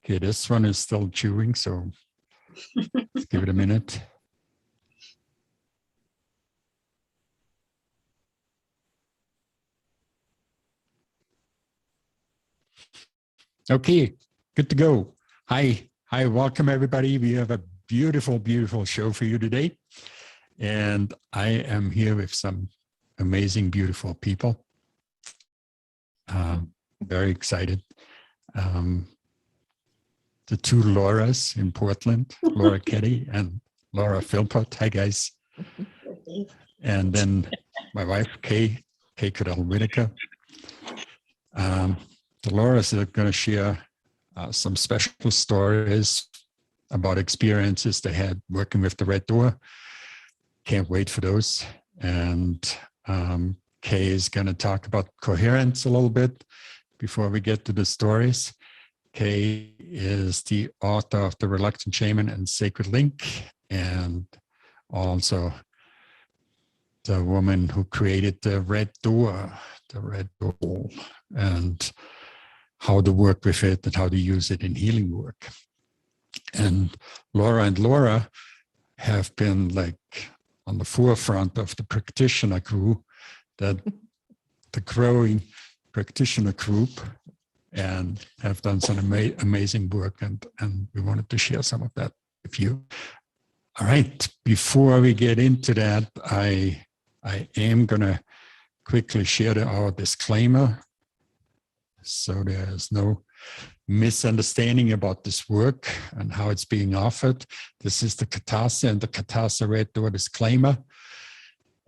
Okay, this one is still chewing, so let's give it a minute. Okay, good to go. Hi, welcome everybody. We have a beautiful, beautiful show for you today. And I am here with some amazing, beautiful people. Very excited. The two Lauras in Portland, Laura Ketty and Laura Philpott. Hi, guys. And then my wife, Kay Cadell-Whitaker. The Lauras are going to share some special stories about experiences they had working with the Red Door. Can't wait for those. And Kay is going to talk about coherence a little bit before we get to the stories. Kay is the author of The Reluctant Shaman and Sacred Link, and also the woman who created the Red Door, and how to work with it and how to use it in healing work. And Laura have been like on the forefront of the practitioner crew, the growing practitioner group, and have done some amazing work, and we wanted to share some of that with you. All right, before we get into that, I am going to quickly share our disclaimer so there's no misunderstanding about this work and how it's being offered. This is the Katasa and the Katasa Red Door disclaimer.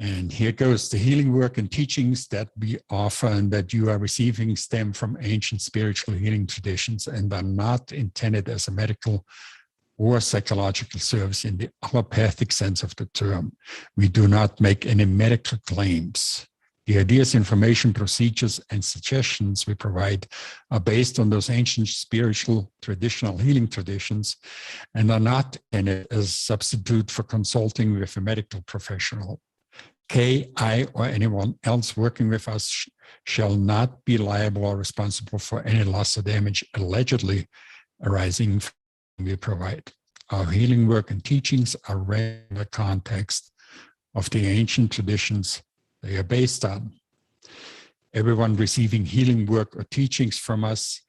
And here goes: the healing work and teachings that we offer and that you are receiving stem from ancient spiritual healing traditions and are not intended as a medical or psychological service in the allopathic sense of the term. We do not make any medical claims. The ideas, information, procedures, and suggestions we provide are based on those ancient spiritual traditional healing traditions and are not intended as a substitute for consulting with a medical professional. Kay, I, or anyone else working with us shall not be liable or responsible for any loss or damage allegedly arising from what we provide. Our healing work and teachings are read in the context of the ancient traditions they are based on. Everyone receiving healing work or teachings from us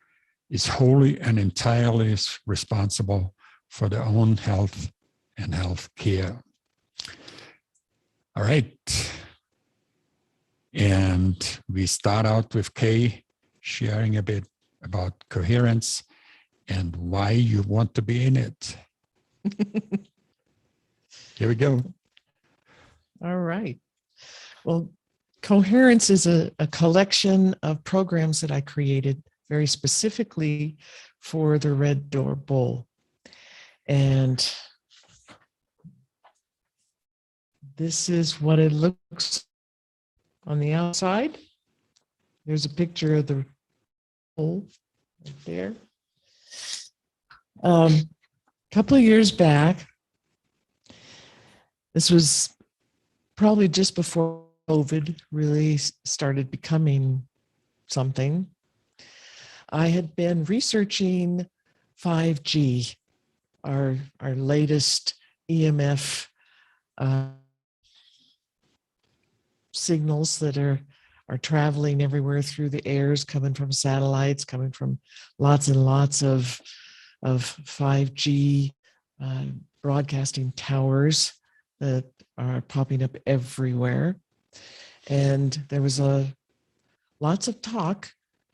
is wholly and entirely responsible for their own health and health care. All right. And we start out with Kay sharing a bit about coherence and why you want to be in it. Here we go. All right. Well, Coherence is a collection of programs that I created very specifically for the Red Door Bowl. And this is what it looks on the outside. There's a picture of the bowl right there. A couple of years back, this was probably just before COVID really started becoming something. I had been researching 5G, our latest EMF signals that are traveling everywhere through the airs, coming from satellites, coming from lots and lots of 5G broadcasting towers that are popping up everywhere. And there was lots of talk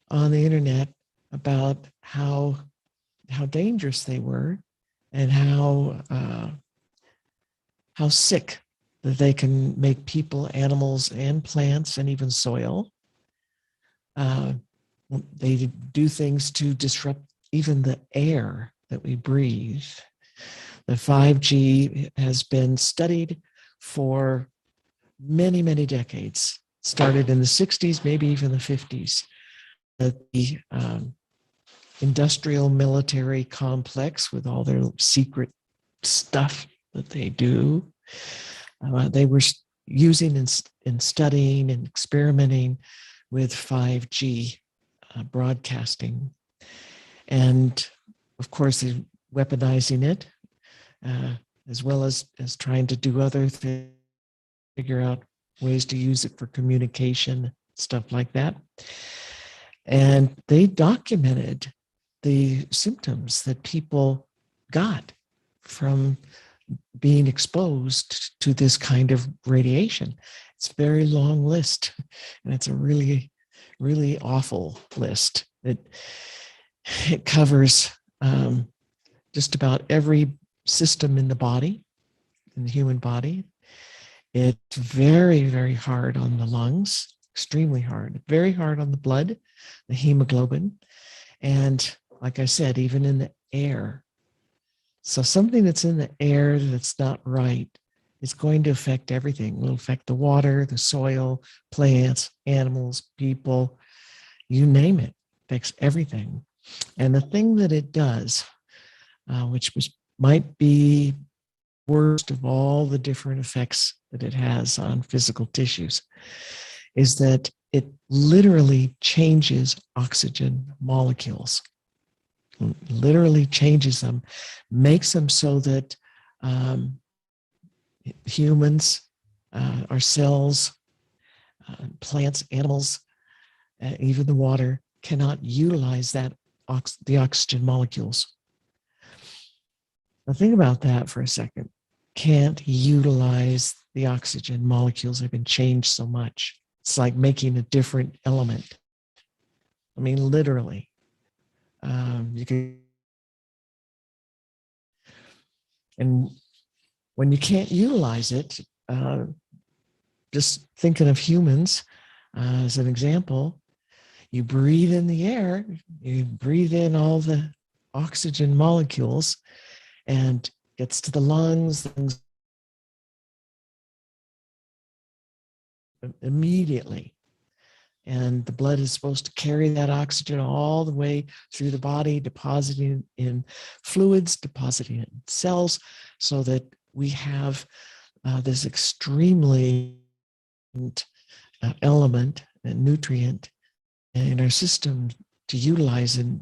on the internet about how dangerous they were and how sick that they can make people, animals, and plants, and even soil. They do things to disrupt even the air that we breathe. The 5G has been studied for many, many decades. Started in the 60s, maybe even the 50s. The industrial military complex with all their secret stuff that they do, they were using and studying and experimenting with 5G broadcasting. And of course, they're weaponizing it, as well as trying to do other things, figure out ways to use it for communication, stuff like that. And they documented the symptoms that people got from being exposed to this kind of radiation. It's a very long list, and it's a really, really awful list. It covers just about every system in the body, in the human body. It's very, very hard on the lungs, extremely hard, very hard on the blood, the hemoglobin, and like I said, even in the air. So something that's in the air that's not right is going to affect everything. It will affect the water, the soil, plants, animals, people, you name it, affects everything. And the thing that it does, which might be worst of all the different effects that it has on physical tissues, is that it literally changes oxygen molecules. Literally changes them, makes them so that humans, our cells, plants, animals, even the water, cannot utilize the oxygen molecules. Now think about that for a second. Can't utilize the oxygen molecules. They've been changed so much. It's like making a different element. I mean, literally. You can, and when you can't utilize it, just thinking of humans as an example, you breathe in the air, you breathe in all the oxygen molecules, and gets to the lungs immediately. And the blood is supposed to carry that oxygen all the way through the body, depositing in fluids, depositing in cells, so that we have this extremely element and nutrient in our system to utilize in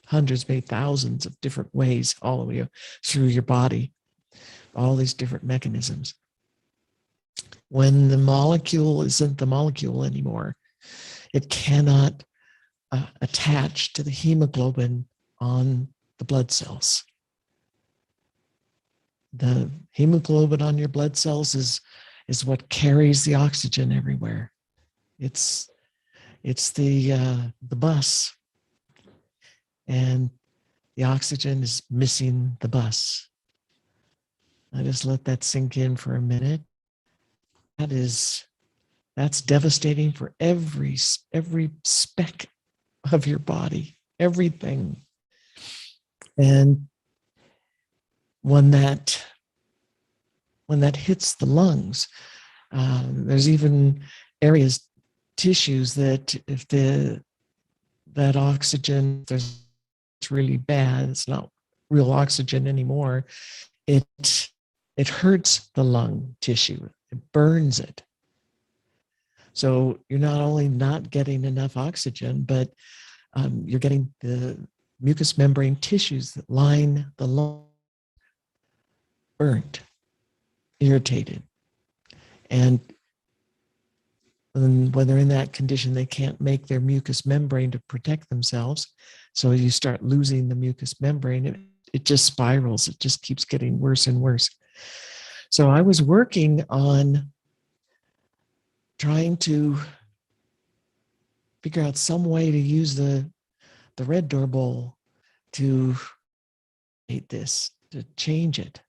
hundreds, maybe thousands of different ways all the way through your body, all these different mechanisms. When the molecule isn't the molecule anymore, it cannot attach to the hemoglobin on the blood cells. The hemoglobin on your blood cells is what carries the oxygen everywhere. It's the bus, and the oxygen is missing the bus. I just let that sink in for a minute. That's devastating for every speck of your body, everything. And when that hits the lungs, there's even areas, tissues that if that oxygen, there's really bad, it's not real oxygen anymore, it hurts the lung tissue, it burns it. So you're not only not getting enough oxygen, but you're getting the mucous membrane tissues that line the lung burnt, irritated. And when they're in that condition, they can't make their mucous membrane to protect themselves. So you start losing the mucous membrane. It just spirals. It just keeps getting worse and worse. So I was working on trying to figure out some way to use the red door bowl to hate this, to change it.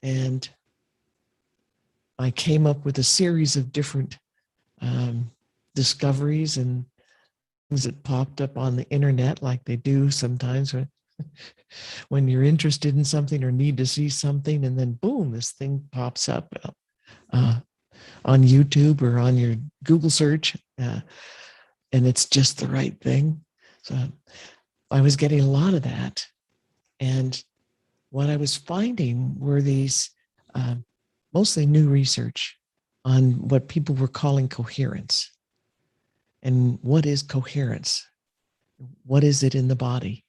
And I came up with a series of different discoveries and things that popped up on the internet, like they do sometimes when you're interested in something or need to see something, and then boom, this thing pops up on YouTube or on your Google search, and it's just the right thing. So I was getting a lot of that. And what I was finding were these mostly new research on what people were calling coherence. And what is coherence? What is it in the body?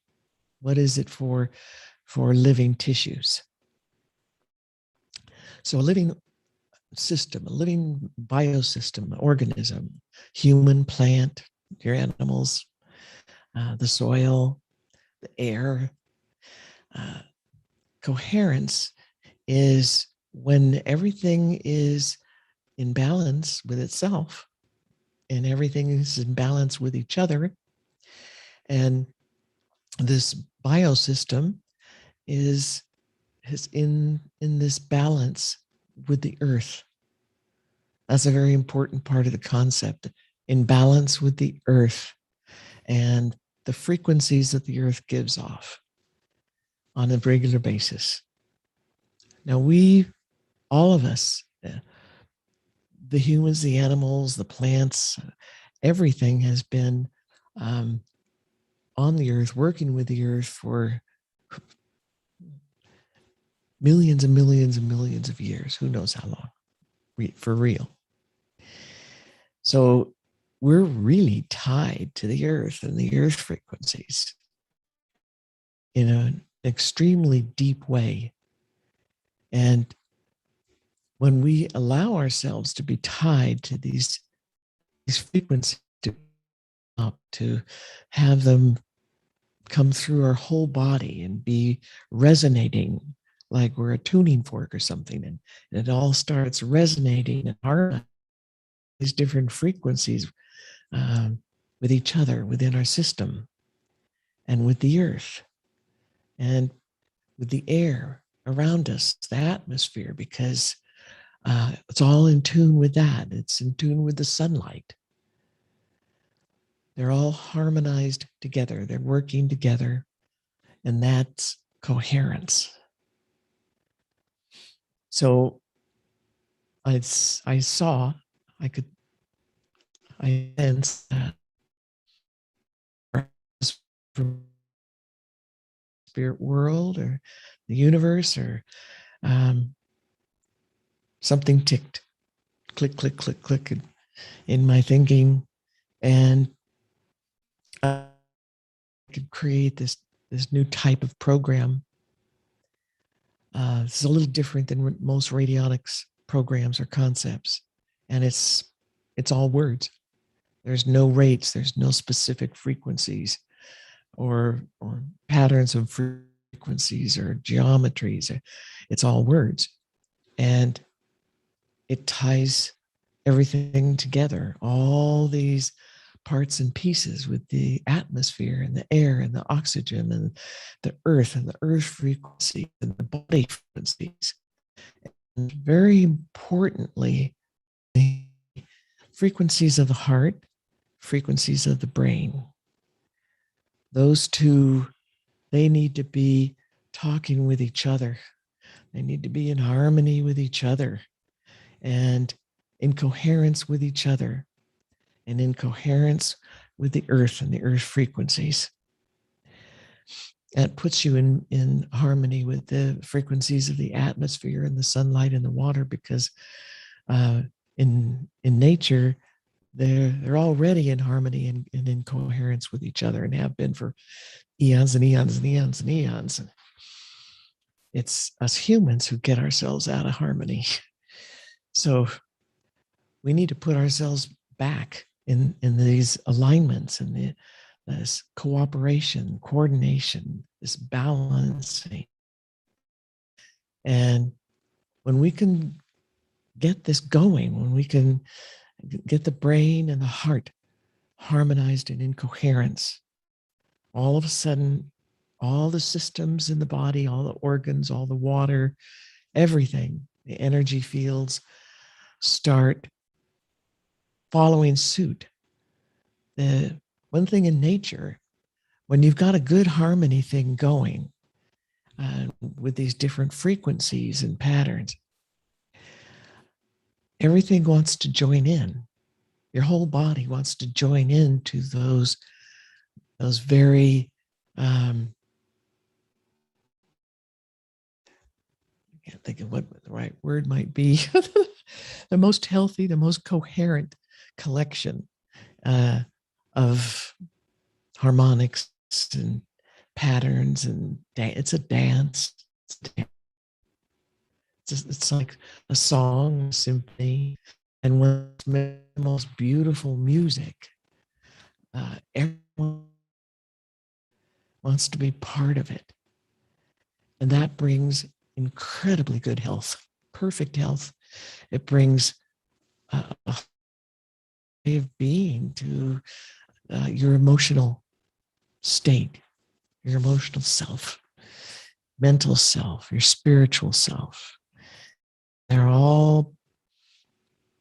What is it for living tissues? So a living system, a living biosystem, organism, human, plant, your animals, the soil, the air. Coherence is when everything is in balance with itself and everything is in balance with each other. And this biosystem is in this balance with the earth. That's a very important part of the concept, in balance with the earth and the frequencies that the earth gives off on a regular basis. Now all of us, the humans, the animals, the plants, everything has been on the earth, working with the earth for millions and millions and millions of years. Who knows how long, for real. So we're really tied to the earth and the earth frequencies in an extremely deep way. And when we allow ourselves to be tied to these frequencies, to have them come through our whole body and be resonating like we're a tuning fork or something, and it all starts resonating and harmonizing these different frequencies with each other within our system and with the earth and with the air around us, the atmosphere, because it's all in tune with that. It's in tune with the sunlight. They're all harmonized together. They're working together, and that's coherence. So I saw, I sensed that from spirit world or the universe or something ticked, click, click, click, click in my thinking, and I could create this new type of program. It's a little different than most radionics programs or concepts, and it's all words. There's no rates. There's no specific frequencies or patterns of frequencies or geometries. It's all words, and it ties everything together. All these parts and pieces with the atmosphere and the air and the oxygen and the earth frequency and the body frequencies. And very importantly, the frequencies of the heart, frequencies of the brain. Those two, they need to be talking with each other. They need to be in harmony with each other and in coherence with each other and in coherence with the earth and the earth frequencies. That puts you in harmony with the frequencies of the atmosphere and the sunlight and the water, because in nature, they're already in harmony and in coherence with each other, and have been for eons and eons and eons and eons. And it's us humans who get ourselves out of harmony. So we need to put ourselves back in these alignments and this cooperation, coordination, this balancing. And when we can get this going, when we can get the brain and the heart harmonized and in coherence, all of a sudden, all the systems in the body, all the organs, all the water, everything, the energy fields start following suit. The one thing in nature, when you've got a good harmony thing going with these different frequencies and patterns, everything wants to join in. Your whole body wants to join into those very I can't think of what the right word might be. The most healthy, the most coherent collection of harmonics and patterns and it's a dance. It's like a song, a symphony, and one of the most beautiful music. Everyone wants to be part of it. And that brings incredibly good health, perfect health. It brings a way of being to your emotional state, your emotional self, mental self, your spiritual self. They're all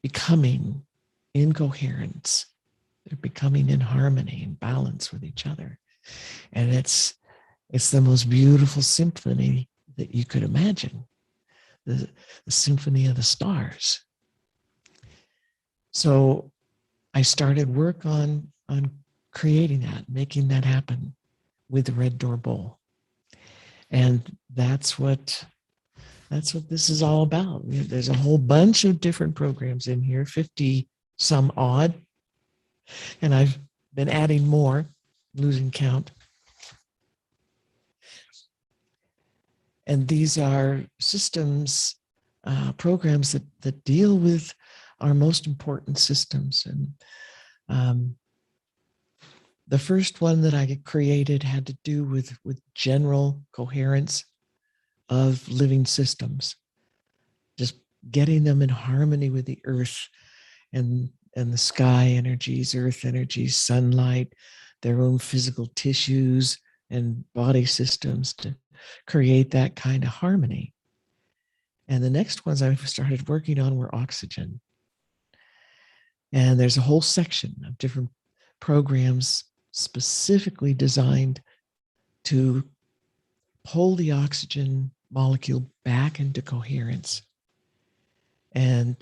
becoming in coherence. They're becoming in harmony and balance with each other. And it's the most beautiful symphony that you could imagine, the symphony of the stars. So I started work on creating that, making that happen with the Red Door Bowl. And that's what this is all about. There's a whole bunch of different programs in here, 50 some odd. And I've been adding more, losing count. And these are systems, programs that deal with our most important systems. And the first one that I created had to do with general coherence of living systems, just getting them in harmony with the earth and the sky energies, earth energies, sunlight, their own physical tissues and body systems to create that kind of harmony. And the next ones I started working on were oxygen. And there's a whole section of different programs specifically designed to pull the oxygen molecule back into coherence and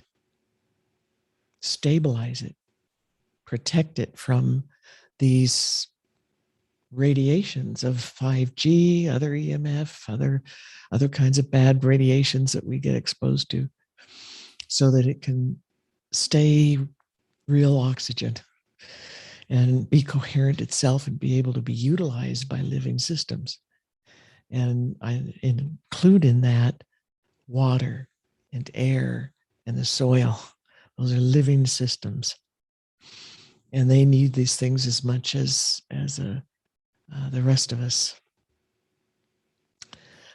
stabilize it, protect it from these radiations of 5G, other EMF, other kinds of bad radiations that we get exposed to, so that it can stay real oxygen and be coherent itself and be able to be utilized by living systems. And I include in that water and air and the soil. Those are living systems. And they need these things as much as the rest of us.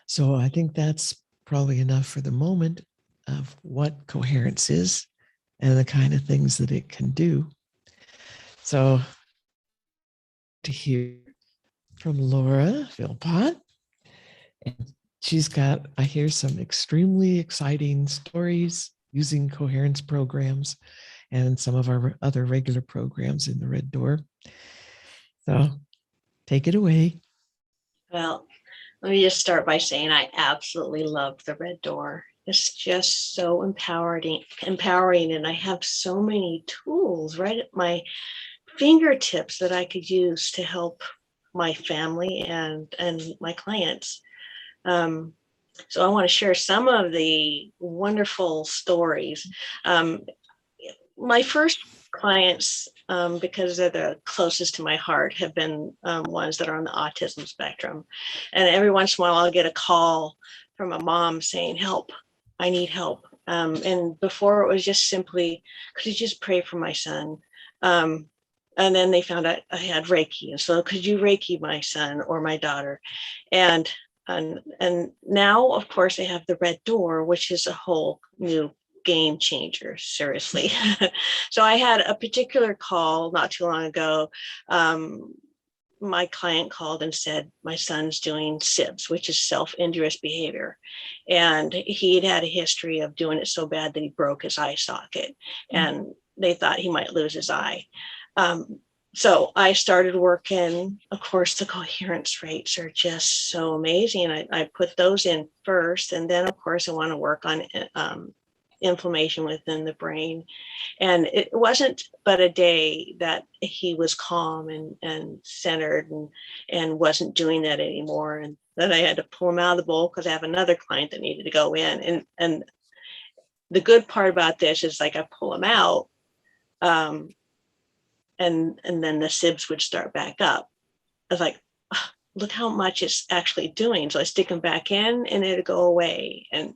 So I think that's probably enough for the moment of what coherence is and the kind of things that it can do. So to hear from Laura Philpott, and she's got, I hear some extremely exciting stories using coherence programs and some of our other regular programs in the Red Door. So take it away. Well, let me just start by saying I absolutely love the Red Door. It's just so empowering, and I have so many tools right at my fingertips that I could use to help my family and my clients. So I want to share some of the wonderful stories. My first clients, because they're the closest to my heart, have been ones that are on the autism spectrum. And every once in a while, I'll get a call from a mom saying, help, I need help. And before it was just simply, could you just pray for my son? And then they found out I had Reiki. And so could you Reiki my son or my daughter? And now, of course, they have the Red Door, which is a whole new game changer, seriously. So I had a particular call not too long ago. My client called and said, my son's doing SIBS, which is self-injurious behavior. And he'd had a history of doing it so bad that he broke his eye socket, and they thought he might lose his eye. So I started working. Of course, the coherence rates are just so amazing. I put those in first. And then, of course, I want to work on inflammation within the brain. And it wasn't but a day that he was calm and centered and wasn't doing that anymore. And then I had to pull him out of the bowl because I have another client that needed to go in. And the good part about this is, like, I pull him out, and then the SIBS would start back up. I was like, oh, look how much it's actually doing. So I stick them back in and it'll go away. And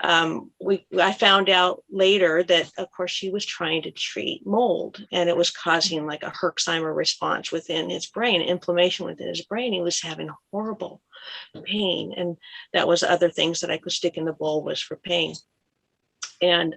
I found out later that, of course, she was trying to treat mold, and it was causing like a Herxheimer response within his brain, inflammation within his brain. He was having horrible pain. And that was other things that I could stick in the bowl was for pain. And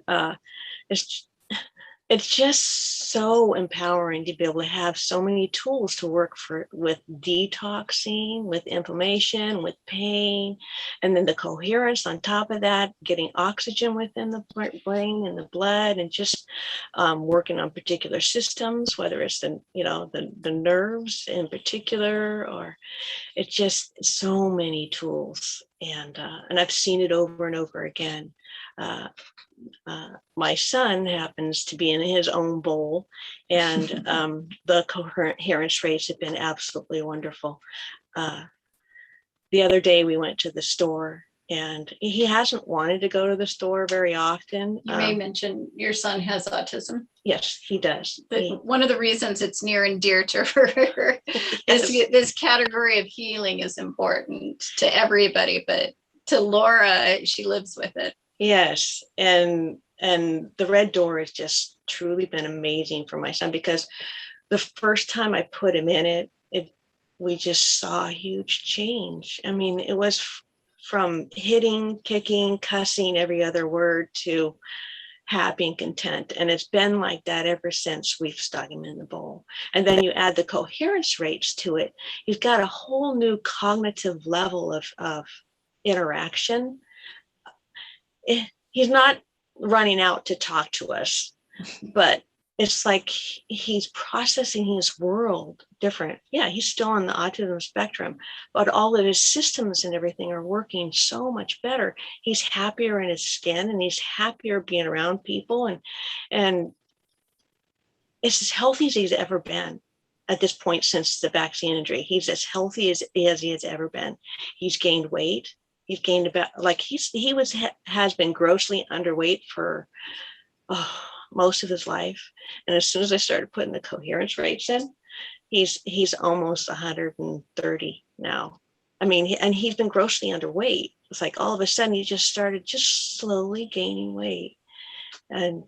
it's just so empowering to be able to have so many tools to work with detoxing, with inflammation, with pain, and then the coherence on top of that, getting oxygen within the brain and the blood, and just working on particular systems, whether it's the nerves in particular, or it's just so many tools. And I've seen it over and over again. My son happens to be in his own bowl, and the coherence rates have been absolutely wonderful. The other day we went to the store, and he hasn't wanted to go to the store very often. You may mention your son has autism. Yes, he does. One of the reasons it's near and dear to her is this category of healing is important to everybody, but to Laura, she lives with it. Yes, and the red door has just truly been amazing for my son, because the first time I put him in it, we just saw a huge change. I mean, it was from hitting, kicking, cussing every other word to happy and content. And it's been like that ever since we've stuck him in the bowl. And then you add the coherence rates to it. He's got a whole new cognitive level of interaction. He's not running out to talk to us, but it's like he's processing his world different. Yeah, he's still on the autism spectrum, but all of his systems and everything are working so much better. He's happier in his skin, and he's happier being around people, and it's as healthy as he's ever been at this point since the vaccine injury. He's as healthy as he has ever been. He's gained weight. He's gained about, like has been grossly underweight for most of his life. And as soon as I started putting the coherence rates in, he's almost 130 now. I mean, and he's been grossly underweight. It's like all of a sudden he just started slowly gaining weight. And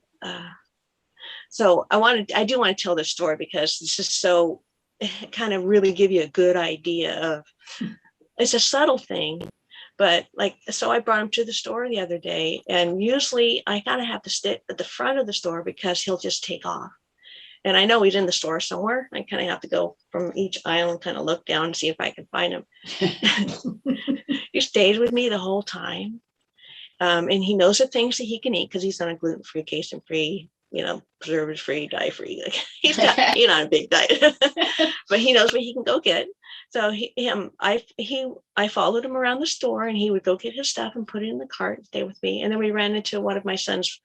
so I do want to tell this story, because this is so kind of really give you a good idea of, it's a subtle thing. But so I brought him to the store the other day, and usually I kind of have to sit at the front of the store because he'll just take off. And I know he's in the store somewhere. I kind of have to go from each aisle and kind of look down and see if I can find him. He stays with me the whole time. And he knows the things that he can eat, because he's on a gluten-free, casein-free, preservative-free, dye-free. He's on a big diet, but he knows what he can go get. So I followed him around the store, and he would go get his stuff and put it in the cart and stay with me. And then we ran into one of my son's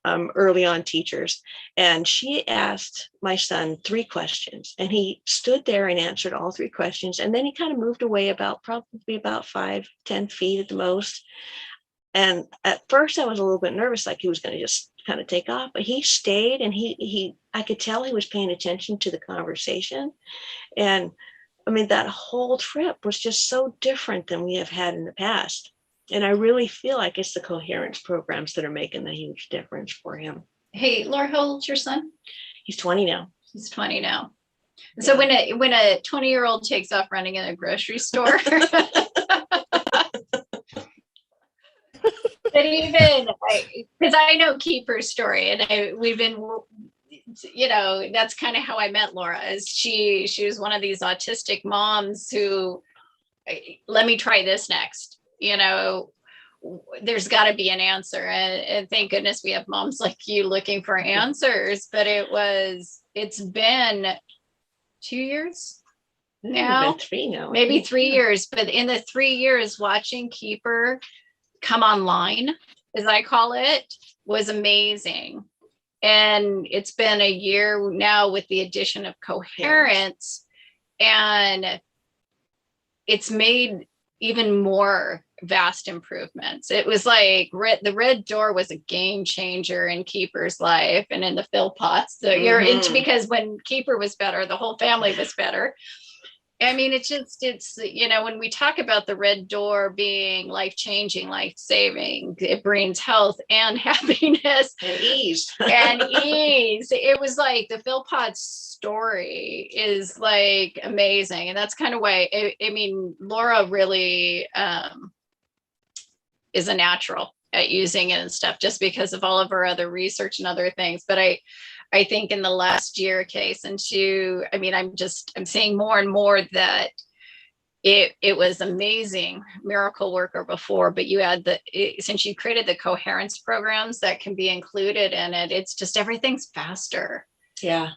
early on teachers, and she asked my son 3 questions, and he stood there and answered all 3 questions. And then he kind of moved away probably about 5-10 feet at the most. And at first I was a little bit nervous, like he was going to just kind of take off, but he stayed, and I could tell he was paying attention to the conversation. And I mean, that whole trip was just so different than we have had in the past. And I really feel like it's the coherence programs that are making the huge difference for him. Hey, Laura, how old's your son? He's 20 now. He's 20 now. Yeah. So when a 20-year-old takes off running in a grocery store, but even because I know Keeper's story, and we've been, that's kind of how I met Laura. Is she was one of these autistic moms who, let me try this next. There's got to be an answer, and thank goodness we have moms like you looking for answers. But it's been 2 years now, maybe 3 years. But in the 3 years, watching Keeper come online, as I call it, was amazing. And it's been a year now with the addition of Coherence, and it's made even more vast improvements. It was like the red door was a game changer in Keeper's life and in the Philpotts. So you're into, because when Keeper was better, the whole family was better. I mean, it's, when we talk about the red door being life-changing, life-saving, it brings health and happiness And ease. and ease. It was like the Philpott story is like amazing. And that's kind of why, I mean, Laura really is a natural at using it and stuff, just because of all of her other research and other things. But I think in the last year, Kay, since I'm seeing more and more that it was amazing miracle worker before, but you add since you created the coherence programs that can be included in it, it's just everything's faster. Yeah.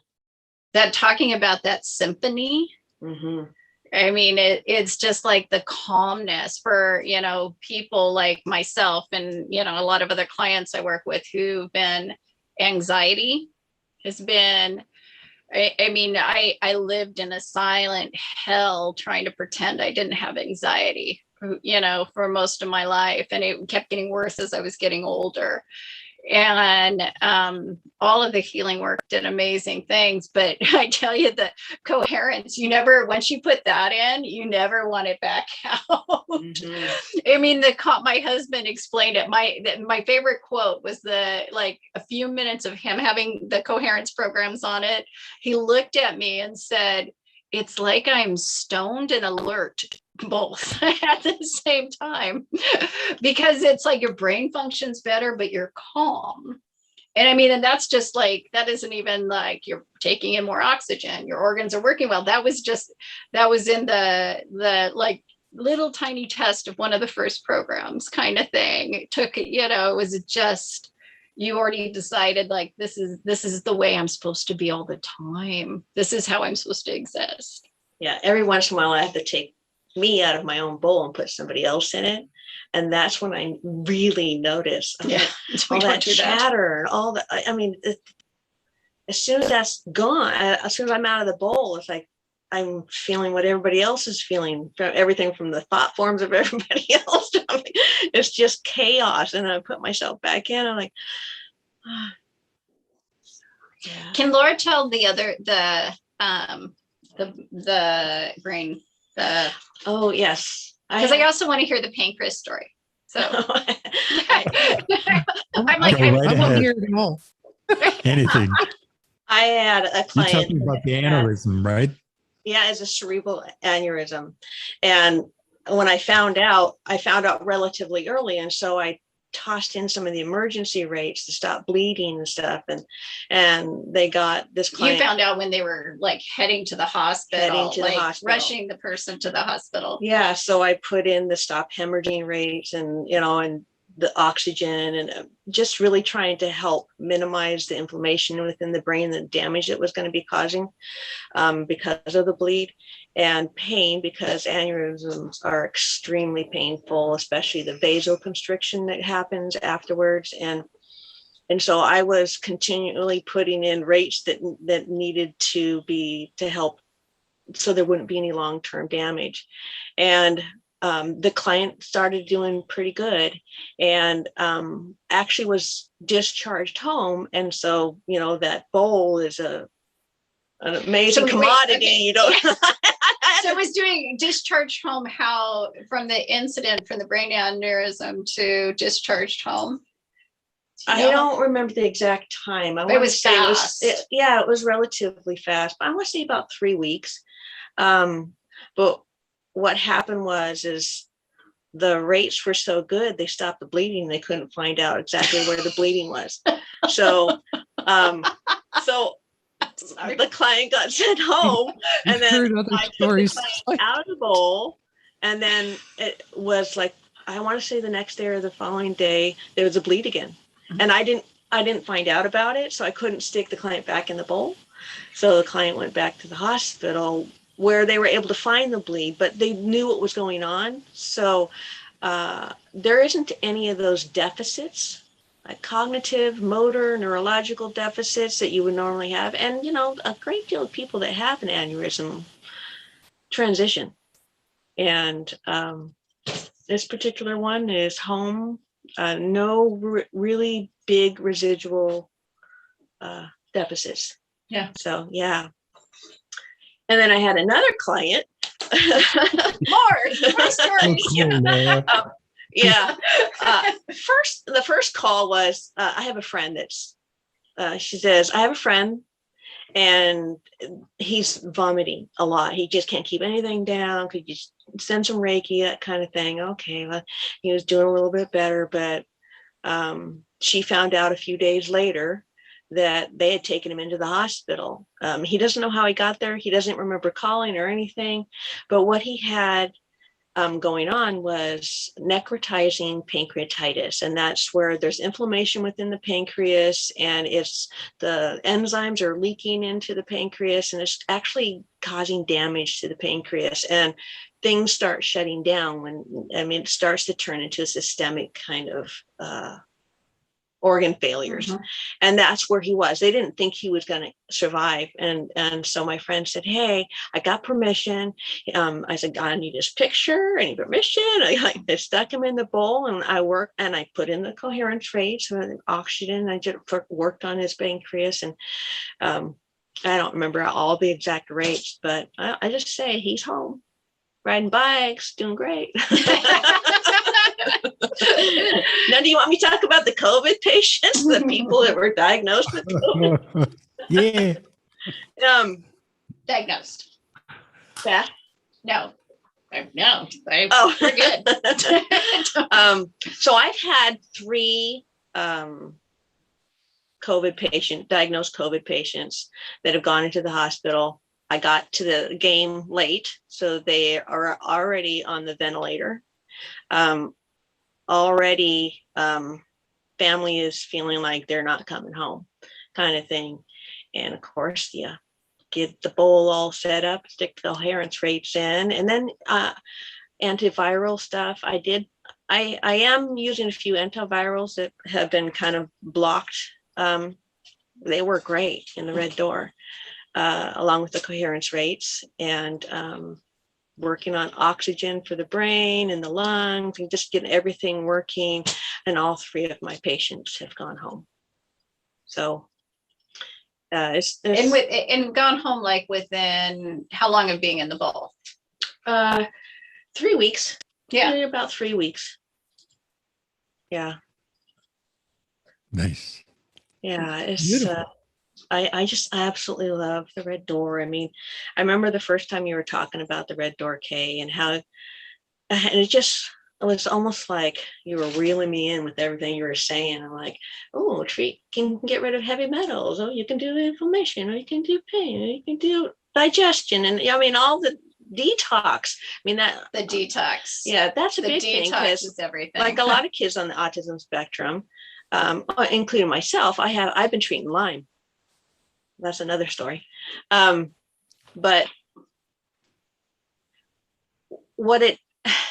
That talking about that symphony, Mm-hmm. I mean, it's just like the calmness for, people like myself and, a lot of other clients I work with who've been anxiety has been, I lived in a silent hell trying to pretend I didn't have anxiety, for most of my life. And it kept getting worse as I was getting older. And all of the healing work did amazing things. But I tell you, the coherence, once you put that in, you never want it back out. Mm-hmm. I mean, my husband explained it. My favorite quote was a few minutes of him having the coherence programs on it. He looked at me and said, "It's like I'm stoned and alert both at the same time," because it's like your brain functions better, but you're calm. And I mean, and that's just like, that isn't even like you're taking in more oxygen, your organs are working well. That was in the like little tiny test of one of the first programs kind of thing. It took, it was just, you already decided like, this is the way I'm supposed to be all the time. This is how I'm supposed to exist. Yeah. Every once in a while I have to take me out of my own bowl and put somebody else in it. And that's when I really notice all that chatter and all that. I mean, as soon as that's gone, as soon as I'm out of the bowl, it's like I'm feeling what everybody else is feeling, everything from the thought forms of everybody else. It's just chaos. And I put myself back in. I'm like, yeah. Can Laura tell the brain? Oh, yes. Because I also want to hear the pancreas story. So I'm like, Go right ahead. Hear it all. Anything. I had a You're client. talking about the aneurysm, right? Yeah, it's a cerebral aneurysm. And when I found out relatively early. And so I tossed in some of the emergency rates to stop bleeding and stuff. And they got this client. You found out when they were like heading to the hospital, rushing the person to the hospital. Yeah. So I put in the stop hemorrhaging rates and, and the oxygen and just really trying to help minimize the inflammation within the brain, the damage it was going to be causing because of the bleed, and pain, because aneurysms are extremely painful, especially the vasoconstriction that happens afterwards. And so I was continually putting in rates that needed to help so there wouldn't be any long-term damage. And the client started doing pretty good and actually was discharged home. And so, that bowl is an amazing commodity. So it was doing discharged home, how from the incident from the brain aneurysm to discharged home? I don't remember the exact time. It was fast. It was relatively fast. I want to say about 3 weeks. But what happened is the rates were so good, they stopped the bleeding. They couldn't find out exactly where the bleeding was. So, the client got sent home, and then I took the client out of the bowl, and then it was like, I want to say the next day or the following day, there was a bleed again. Mm-hmm. And I didn't find out about it, so I couldn't stick the client back in the bowl. So the client went back to the hospital where they were able to find the bleed, but they knew what was going on. So there isn't any of those deficits, like cognitive, motor, neurological deficits that you would normally have. And, a great deal of people that have an aneurysm transition. And this particular one is home, no really big residual deficits. Yeah. So, yeah. And then I had another client More stories. Cool, Laura. Yeah. The first call was, I have a friend that's, she says, I have a friend and he's vomiting a lot. He just can't keep anything down. Could you send some Reiki, that kind of thing? Okay. Well, he was doing a little bit better, but she found out a few days later that they had taken him into the hospital. He doesn't know how he got there. He doesn't remember calling or anything, but what he had going on was necrotizing pancreatitis. And that's where there's inflammation within the pancreas, and it's the enzymes are leaking into the pancreas, and it's actually causing damage to the pancreas. And things start shutting down it starts to turn into a systemic kind of organ failures. Mm-hmm. And that's where he was. They didn't think he was going to survive. And so my friend said, hey, I got permission. I said, I need his picture, I need permission. I stuck him in the bowl, and I put in the coherence rates and oxygen. I just worked on his pancreas, and I don't remember all the exact rates, but I just say he's home, riding bikes, doing great. Now, do you want me to talk about the COVID patients, the people that were diagnosed with COVID? Yeah. Diagnosed. Yeah. No. Oh, we're good. So I've had 3 diagnosed COVID patients that have gone into the hospital. I got to the game late, so they are already on the ventilator. Already family is feeling like they're not coming home, kind of thing. And of course, yeah, get the bowl all set up, stick the coherence rates in, and then antiviral stuff. I am using a few antivirals that have been kind of blocked. They work great in the red door, along with the coherence rates, and working on oxygen for the brain and the lungs, and just getting everything working. And all 3 of my patients have gone home. So and gone home, like within how long of being in the bowl? 3 weeks. Yeah, about 3 weeks. Yeah. Nice. Yeah, it's Beautiful. I absolutely love the red door. I mean, I remember the first time you were talking about the red door, Kay, and how, and it was almost like you were reeling me in with everything you were saying. I'm like, oh, tree can get rid of heavy metals. Oh, you can do inflammation, or you can do pain, or you can do digestion, and I mean all the detox. I mean that the detox. Yeah, that's a big thing, because is everything. Like a lot of kids on the autism spectrum, including myself, I've been treating Lyme. That's another story. But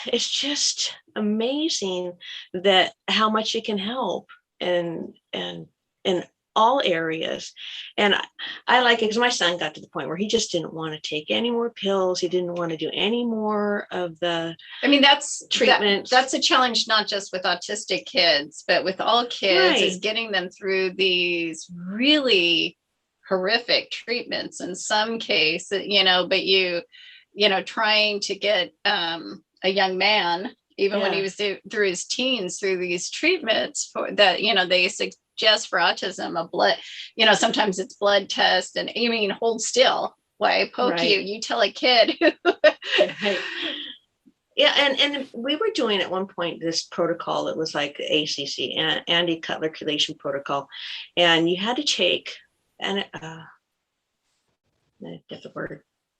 it's just amazing that how much it can help and in all areas. And I like it because my son got to the point where he just didn't want to take any more pills. He didn't want to do any more of the that's treatment. That's a challenge, not just with autistic kids, but with all kids, is getting them through these really horrific treatments in some cases, but trying to get a young man, even when he was through his teens, through these treatments for that, they suggest for autism a blood, sometimes it's blood test, and hold still while I poke you tell a kid. Yeah, and we were doing at one point this protocol. It was like the ACC, anti-Cutler chelation protocol, and you had to take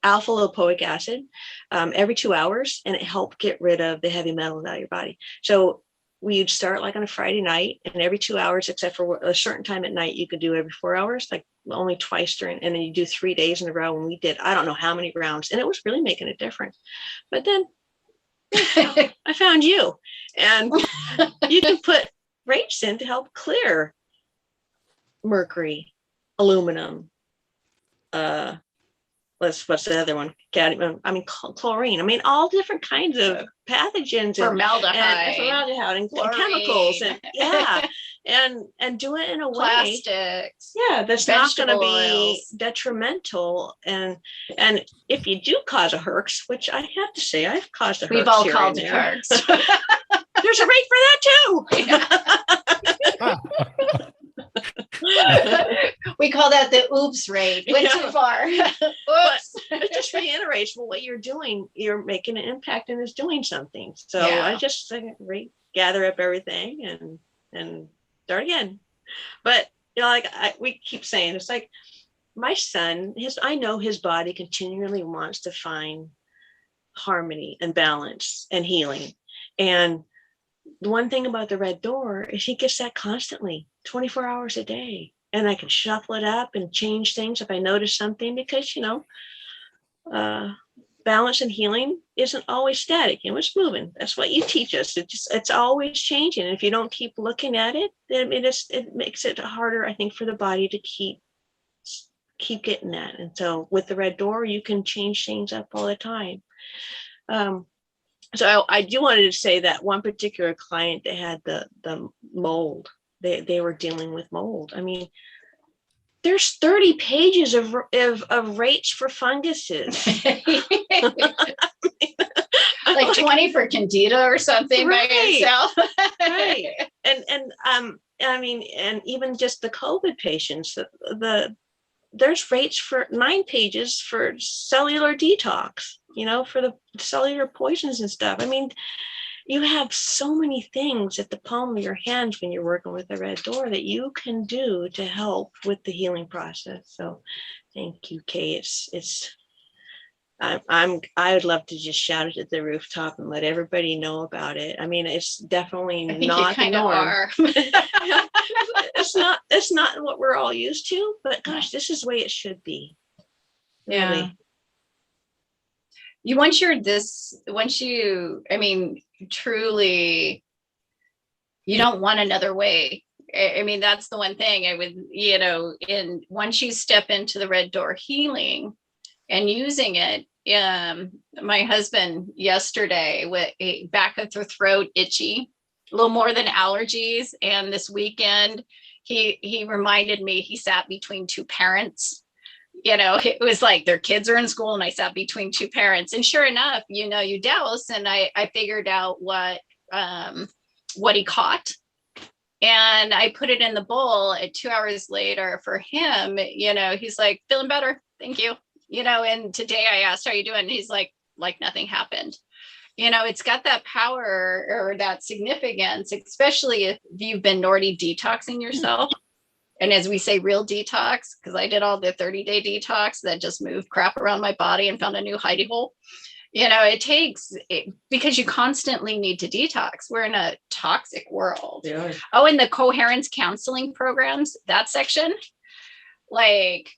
alpha lipoic acid every 2 hours, and it helped get rid of the heavy metals out of your body. So we'd start like on a Friday night, and every 2 hours, except for a certain time at night, you could do every 4 hours, like only twice during, and then you do 3 days in a row. And we did, I don't know how many rounds, and it was really making a difference. But then I found you, and you can put rates in to help clear mercury, aluminum, what's the other one? Cadmium, chlorine. All different kinds of pathogens, formaldehyde and chemicals, and and do it in a way, Plastics. yeah, that's not going to vegetable be oils. detrimental. And if you do cause a herx, which I have to say I've caused a herx, We've all here called and it there. herx. There's a rate for that too. We call that the oops rate. Went Yeah. too far. Oops. It just reiterates, well, what you're doing, you're making an impact and it's doing something. So Yeah. I just gather up everything and start again. But like we keep saying, it's like my son, I know his body continually wants to find harmony and balance and healing. And the one thing about the red door is he gets that constantly, 24 hours a day. And I can shuffle it up and change things if I notice something, because, balance and healing isn't always static. It's moving. That's what you teach us. It's always changing. And if you don't keep looking at it, then it makes it harder, I think, for the body to keep getting that. And so with the red door, you can change things up all the time. So I do wanted to say that one particular client that had the mold, they were dealing with mold. I mean, there's 30 pages of rates for funguses. Like 20 for Candida or something by itself. Right. And I mean, and even just the COVID patients, there's rates for 9 pages for cellular detox, for the cellular poisons and stuff. I mean, you have so many things at the palm of your hands when you're working with the red door that you can do to help with the healing process. So thank you, Kay. I would love to just shout it at the rooftop and let everybody know about it. I mean, it's definitely not the norm. It's not what we're all used to, but gosh, this is the way it should be. Really. Yeah. Truly, you don't want another way. I mean, that's the one thing I would, once you step into the red door healing and using it, my husband yesterday with a back of the throat itchy, a little more than allergies. And this weekend, he reminded me, he sat between 2 parents. It was like their kids are in school and I sat between 2 parents. And sure enough, you douse, and I figured out what he caught. And I put it in the bowl. And 2 hours later for him, he's like, feeling better. Thank you. And today I asked, how are you doing? And he's like nothing happened. It's got that power or that significance, especially if you've been already detoxing yourself. And as we say, real detox, because I did all the 30-day detox that just moved crap around my body and found a new hidey hole. It takes it, because you constantly need to detox. We're in a toxic world. Yeah. Oh, and the coherence counseling programs, that section, like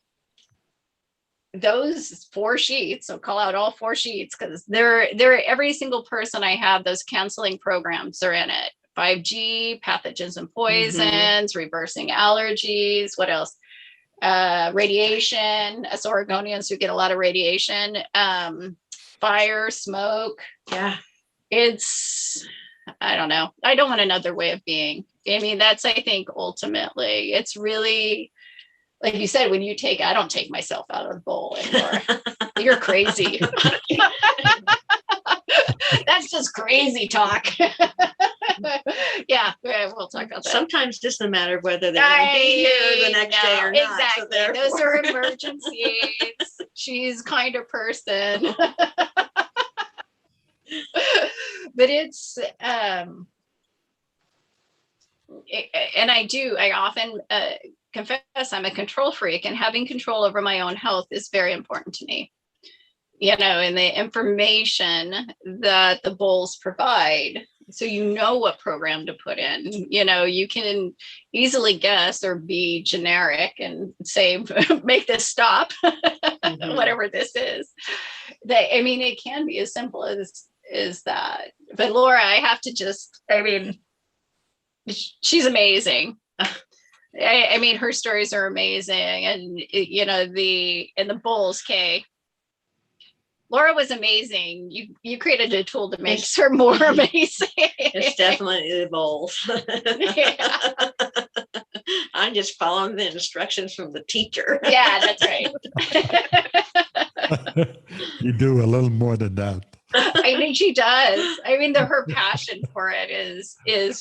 those 4 sheets. So call out all 4 sheets, because they're every single person I have, those counseling programs are in it. 5G, pathogens and poisons, reversing allergies. What else? Radiation, us Oregonians who get a lot of radiation, fire, smoke. Yeah. I don't know. I don't want another way of being. I mean, that's, I think, ultimately, it's really, like you said, when I don't take myself out of the bowl anymore. You're crazy. That's just crazy talk. Yeah, we'll talk about that. Sometimes just a matter of whether they're going to be here the next day or not. Exactly. So those are emergencies. She's kind of person. But it's, and I often confess I'm a control freak, and having control over my own health is very important to me. And the information that the bowls provide, so what program to put in. You can easily guess or be generic and say, make this stop, whatever this is. It can be as simple as that. But Laura, I have to she's amazing. Her stories are amazing. And, the bowls, Kay. Laura was amazing. You created a tool to make her more amazing. It's definitely evolved. Yeah. I'm just following the instructions from the teacher. Yeah, that's right. You do a little more than that. I think she does. I mean, her passion for it is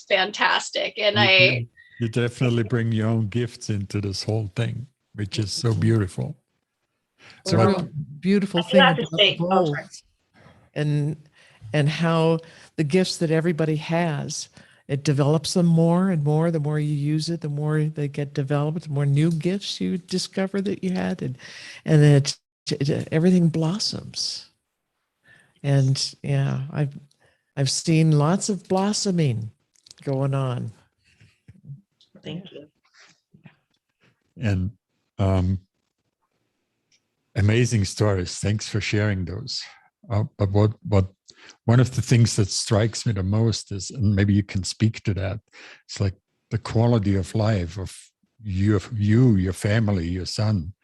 fantastic. And You definitely bring your own gifts into this whole thing, which is so beautiful. It's a But- real beautiful I do thing have to about say- the oh, sorry. bowls and how the gifts that everybody has, it develops them more and more. The more you use it, the more they get developed, the more new gifts you discover that you had, and then everything blossoms. And yeah, I've seen lots of blossoming going on. Thank you. And amazing stories. Thanks for sharing those. But what one of the things that strikes me the most is, and maybe you can speak to that, it's like the quality of life of you, your family, your son,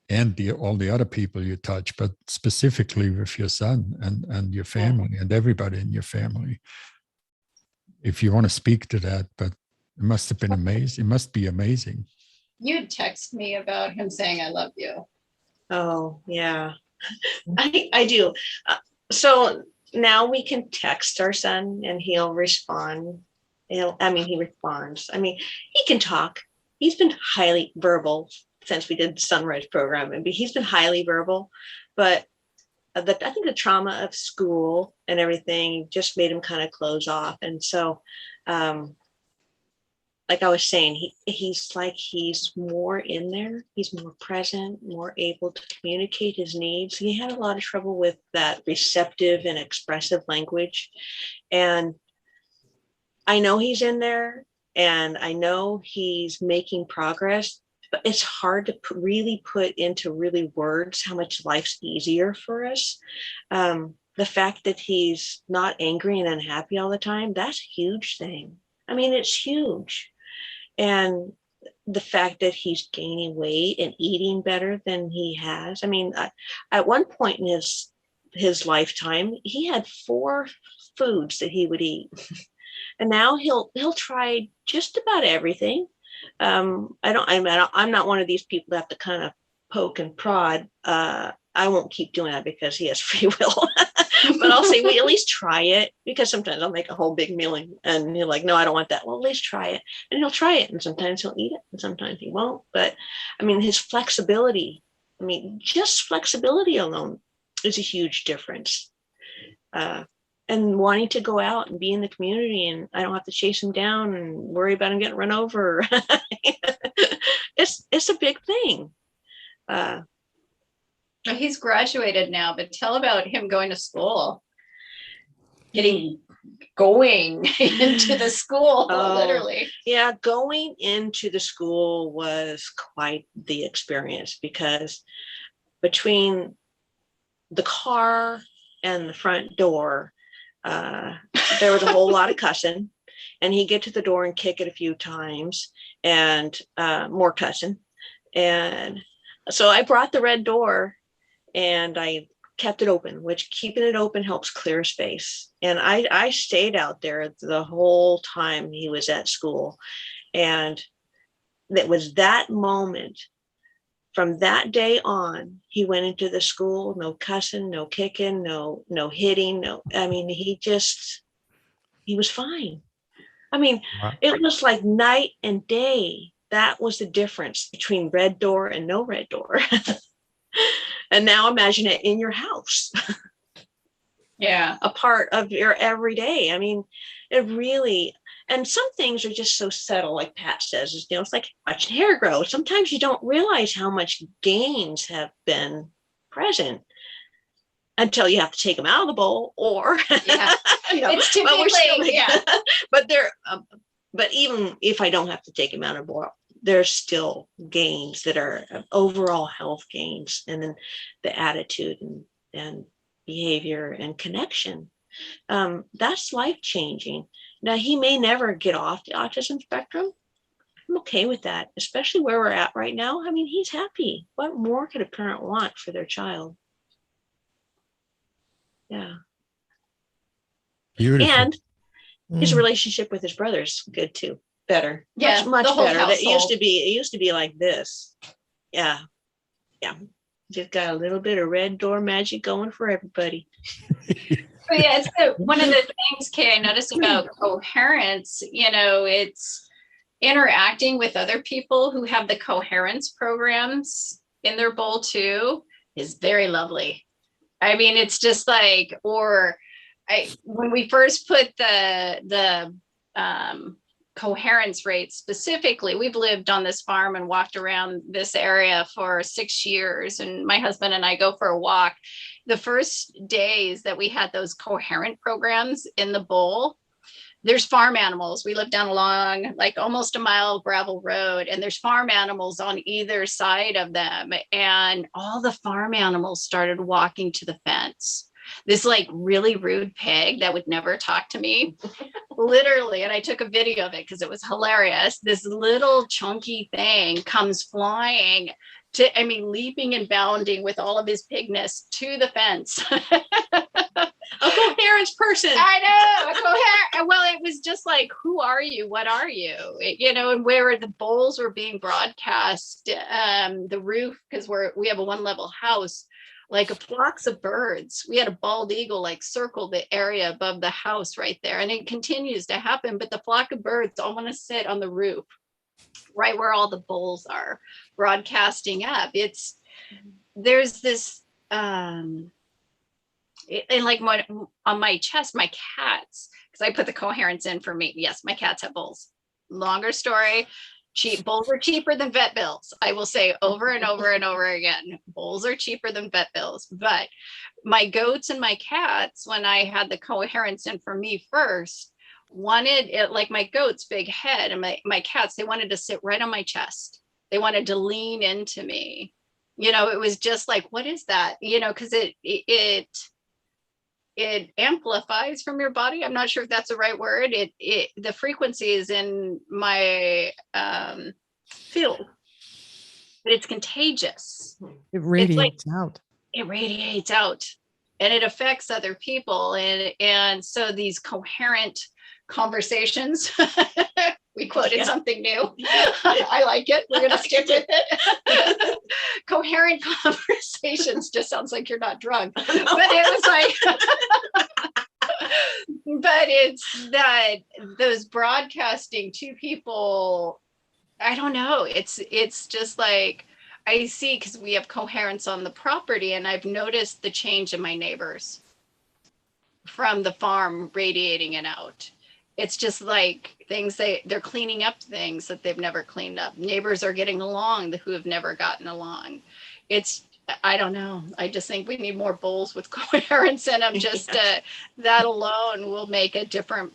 and all the other people you touch, but specifically with your son and your family and everybody in your family. If you want to speak to that, but it must have been amazing. It must be amazing. you'd text me about him saying, "I love you." Oh, yeah. I do. So now we can text our son and he'll respond. He responds. I mean, he can talk. He's been highly verbal since we did the Sunrise program. And he's been highly verbal, but I think the trauma of school and everything just made him kind of close off. And so, like I was saying, he's more in there. He's more present, more able to communicate his needs. He had a lot of trouble with that receptive and expressive language. And I know he's in there and I know he's making progress, but it's hard to really put into words how much life's easier for us. The fact that he's not angry and unhappy all the time, that's a huge thing. I mean, it's huge. And the fact that he's gaining weight and eating better than he has. I mean, at one point in his lifetime, he had 4 foods that he would eat. And now he'll try just about everything. I'm not one of these people that have to kind of poke and prod. I won't keep doing that because he has free will. But I'll say, well, at least try it, because sometimes I'll make a whole big meal and he'll like, no, I don't want that. Well, at least try it. And he'll try it. And sometimes he'll eat it and sometimes he won't. But I mean, his flexibility, just flexibility alone is a huge difference. And wanting to go out and be in the community, and I don't have to chase him down and worry about him getting run over. It's a big thing. He's graduated now, but tell about him going to school, going into the school, literally. Yeah, going into the school was quite the experience, because between the car and the front door, there was a whole lot of cussing, and he'd get to the door and kick it a few times, and more cussing. And so I brought the red door and I kept it open, which keeping it open helps clear space. And I stayed out there the whole time he was at school. And it was that moment, from that day on, he went into the school, no cussing, no kicking, no hitting. He was fine. Wow. It was like night and day. That was the difference between red door and no red door. And now imagine it in your house. Yeah. A part of your everyday. It really, and some things are just so subtle, like Pat says, it's like watching hair grow. Sometimes you don't realize how much gains have been present until you have to take them out of the bowl, or Yeah. It's too late. Yeah. But even if I don't have to take them out of the bowl, there's still gains that are overall health gains, and then the attitude and behavior and connection. That's life-changing. Now, he may never get off the autism spectrum. I'm okay with that, especially where we're at right now. He's happy. What more could a parent want for their child? Yeah. Beautiful. And his Mm. relationship with his brother's good too. Better. Yeah, Much the whole better. It household. used to be like this. Yeah. Yeah. Just got a little bit of red door magic going for everybody. But yeah, so one of the things, Kay, I noticed about coherence, it's interacting with other people who have the coherence programs in their bowl too is very lovely. I mean, it's just like, when we first put the coherence rate specifically, we've lived on this farm and walked around this area for 6 years, and my husband and I go for a walk. The first days that we had those coherent programs in the bowl, there's farm animals. We live down along like almost a mile gravel road, and there's farm animals on either side of them. And all the farm animals started walking to the fence. This like really rude pig that would never talk to me, literally. And I took a video of it because it was hilarious. This little chunky thing comes flying leaping and bounding with all of his pigness to the fence. A coherence person. I know, a coherent. Well, it was just like, who are you? What are you? And where the bowls were being broadcast, the roof, because we have a 1-level house, like flocks of birds. We had a bald eagle like circle the area above the house right there, and it continues to happen. But the flock of birds all want to sit on the roof, right where all the bowls are broadcasting up. There's this. And like on my chest, my cats, because I put the coherence in for me. Yes, my cats have bowls. Longer story. Bowls are cheaper than vet bills. I will say over and over and over again, bowls are cheaper than vet bills. But my goats and my cats, when I had the coherence in for me first, wanted it, like my goats, big head, and my cats, they wanted to sit right on my chest. They wanted to lean into me. It was just like, what is that? Because it amplifies from your body. I'm not sure if that's the right word. The frequency is in my field, but it's contagious. It radiates out. It radiates out, and it affects other people. And so these coherent conversations, we quoted something new. I like it. We're going to stick with it. Coherent conversations just sounds like you're not drunk. But it was like, but it's that those broadcasting to people, I don't know. It's just like, I see, because we have coherence on the property, and I've noticed the change in my neighbors from the farm radiating it out. It's just like things they're cleaning up things that they've never cleaned up. Neighbors are getting along who have never gotten along. I don't know. I just think we need more bowls with coherence in them. Just that alone will make a different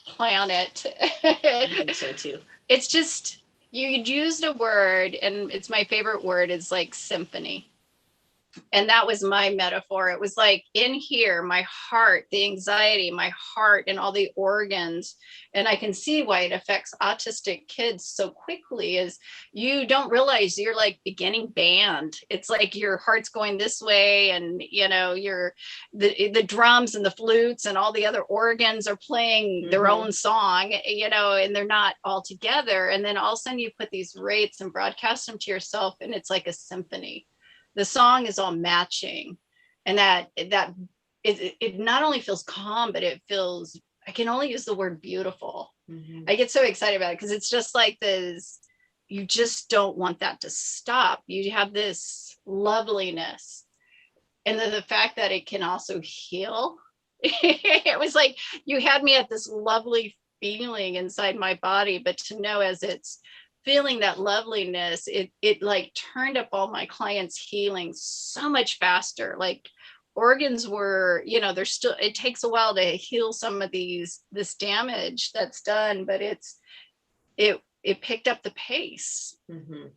planet. I think so too. It's just, you used a word, and it's my favorite word, is like symphony. And that was my metaphor. It was like in here, my heart, the anxiety, my heart, and all the organs. And I can see why it affects autistic kids so quickly, is you don't realize you're like beginning band. It's like your heart's going this way, and the drums and the flutes and all the other organs are playing their own song, and they're not all together. And then all of a sudden you put these rates and broadcast them to yourself, and it's like a symphony. The song is all matching, and that it not only feels calm, but it feels, I can only use the word beautiful. I get so excited about it, because it's just like this, you just don't want that to stop. You have this loveliness, and then the fact that it can also heal. It was like you had me at this lovely feeling inside my body, but to know as it's feeling that loveliness, it like turned up all my clients' healing so much faster. Like organs were, they're still, it takes a while to heal some of this damage that's done, but it picked up the pace.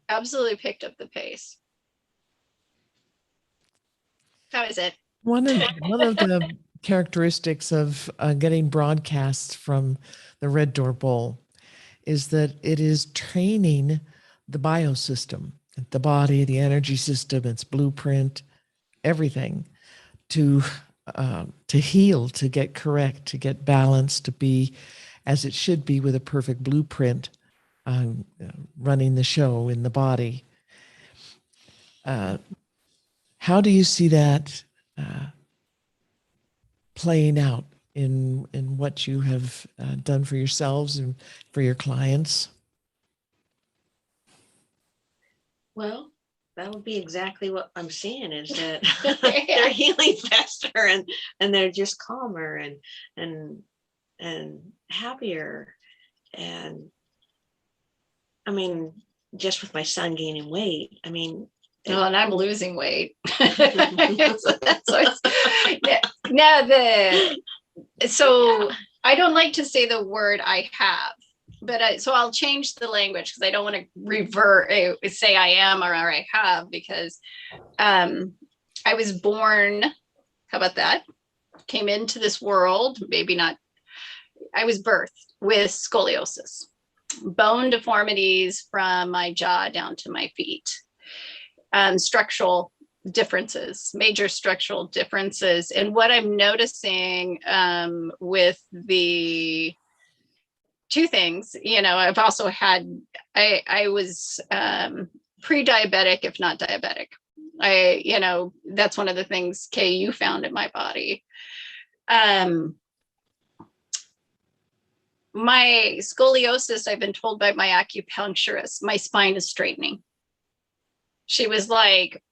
Absolutely picked up the pace. How is it? One of the characteristics of getting broadcasts from the Red Door Bowl is that it is training the biosystem, the body, the energy system, its blueprint, everything, to to heal, to get correct, to get balanced, to be as it should be with a perfect blueprint running the show in the body. How do you see that playing out in what you have done for yourselves and for your clients? Well, that would be exactly what I'm seeing, is that they're healing faster, and they're just calmer and happier. And I mean, just with my son gaining weight, I mean, well, and I'm losing weight. So I don't like to say the word I have, but so I'll change the language, because I don't want to revert, say I am or I have, because I was born, how about that? Came into this world, maybe not, I was birthed with scoliosis, bone deformities from my jaw down to my feet, structural differences, major structural differences. And what I'm noticing with the two things, I've also had, I was pre-diabetic, if not diabetic. That's one of the things, Kay, you found in my body. My scoliosis, I've been told by my acupuncturist, my spine is straightening. She was like,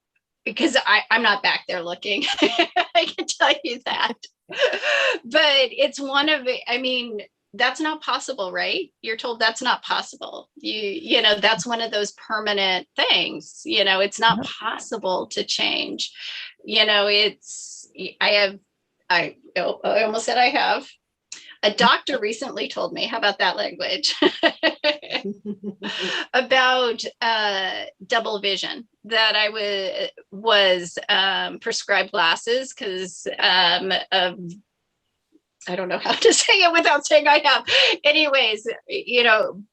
because I'm not back there looking, I can tell you that. But it's one of it, I mean, that's not possible, right? You're told that's not possible. That's one of those permanent things, it's not possible to change. I almost said I have. A doctor recently told me, how about that language? About double vision, that I was prescribed glasses because of, I don't know how to say it without saying I have. Anyways,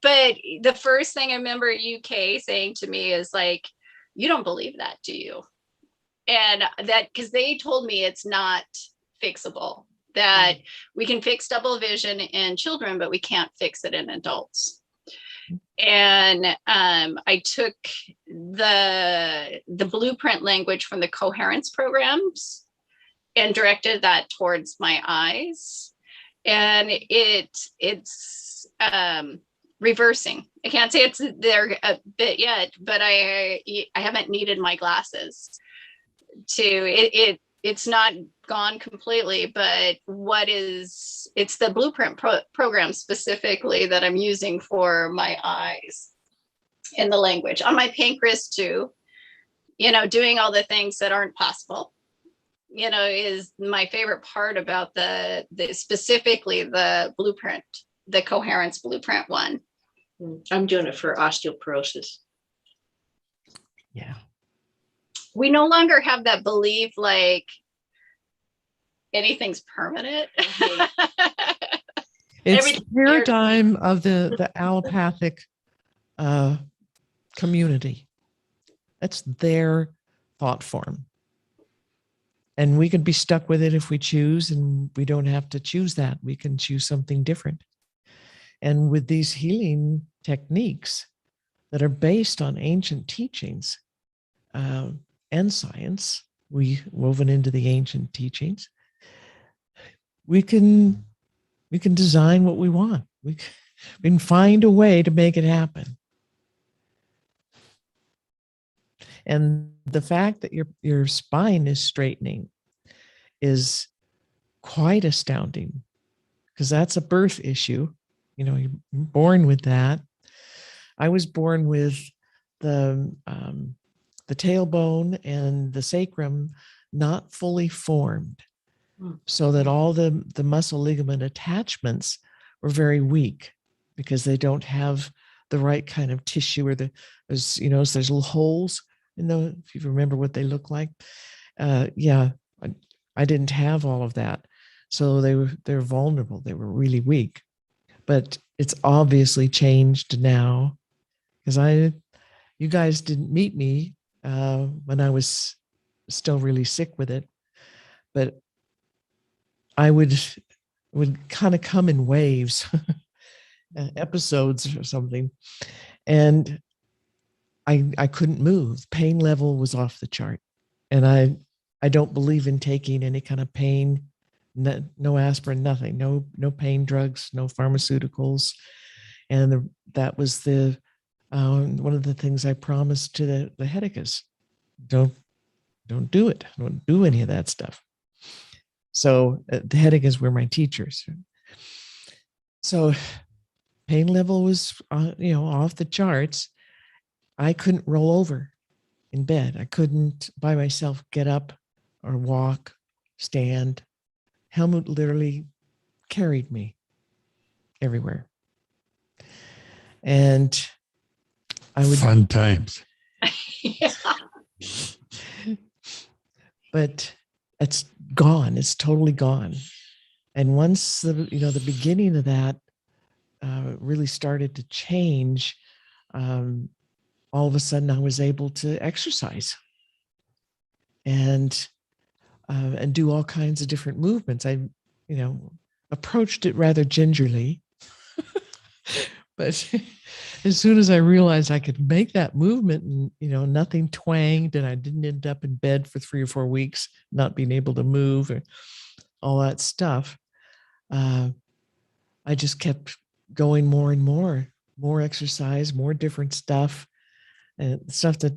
but the first thing I remember UK saying to me is like, you don't believe that, do you? And that, because they told me it's not fixable, that we can fix double vision in children, but we can't fix it in adults. And I took the blueprint language from the Coherence Programs and directed that towards my eyes. And it's reversing. I can't say it's there a bit yet, but I haven't needed my glasses to it's not gone completely, but it's the blueprint program specifically that I'm using for my eyes and the language on my pancreas too, doing all the things that aren't possible, is my favorite part about the specifically the blueprint, the Coherence blueprint one. I'm doing it for osteoporosis. Yeah. We no longer have that belief like anything's permanent. It's the paradigm of the allopathic community. That's their thought form. And we can be stuck with it if we choose, and we don't have to choose that. We can choose something different. And with these healing techniques that are based on ancient teachings and science, woven into the ancient teachings, we can design what we want. We can find a way to make it happen. And the fact that your spine is straightening is quite astounding, because that's a birth issue. You're born with that. I was born with the tailbone and the sacrum not fully formed, so that all the muscle ligament attachments were very weak, because they don't have the right kind of tissue, or there's little holes in the, if you remember what they look like. I didn't have all of that. So they're vulnerable. They were really weak. But it's obviously changed now, because you guys didn't meet me when I was still really sick with it. But I would kind of come in waves, episodes or something, and I couldn't move. Pain level was off the chart, and I don't believe in taking any kind of pain, no aspirin, nothing, no pain drugs, no pharmaceuticals, and that was the one of the things I promised to the Hedicas. Don't do it. Don't do any of that stuff. So the Hedicas were my teachers. So pain level was off the charts. I couldn't roll over in bed. I couldn't by myself get up or walk, stand. Helmut literally carried me everywhere. And I would Fun times. Yeah. But it's gone. It's totally gone. And once the beginning of that really started to change, all of a sudden I was able to exercise and do all kinds of different movements. I, approached it rather gingerly, but as soon as I realized I could make that movement and, nothing twanged and I didn't end up in bed for 3 or 4 weeks, not being able to move or all that stuff, I just kept going more and more exercise, more different stuff, and stuff that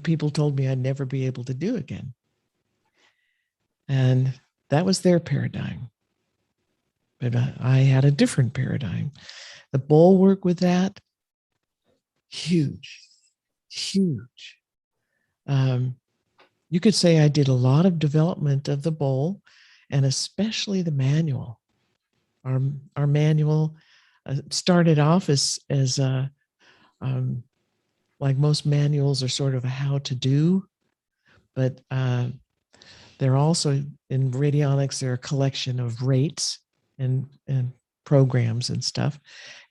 people told me I'd never be able to do again. And that was their paradigm. But I had a different paradigm. The bowl work with that, huge. You could say I did a lot of development of the bowl, and especially the manual. Our manual started off as like most manuals are sort of a how to do, but they're also in radionics. They're a collection of rates and programs and stuff,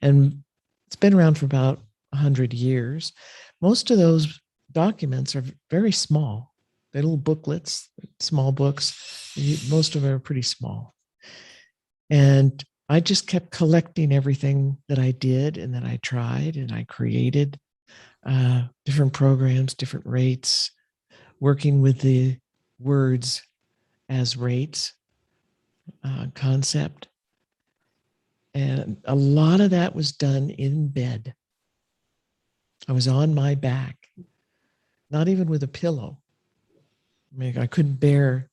and it's been around for about 100 years. Most of those documents are very small. They're little booklets, small books. Most of them are pretty small. And I just kept collecting everything that I did and that I tried, and I created different programs, different rates, working with the words as rates concept. And a lot of that was done in bed. I was on my back, not even with a pillow. I mean, I couldn't bear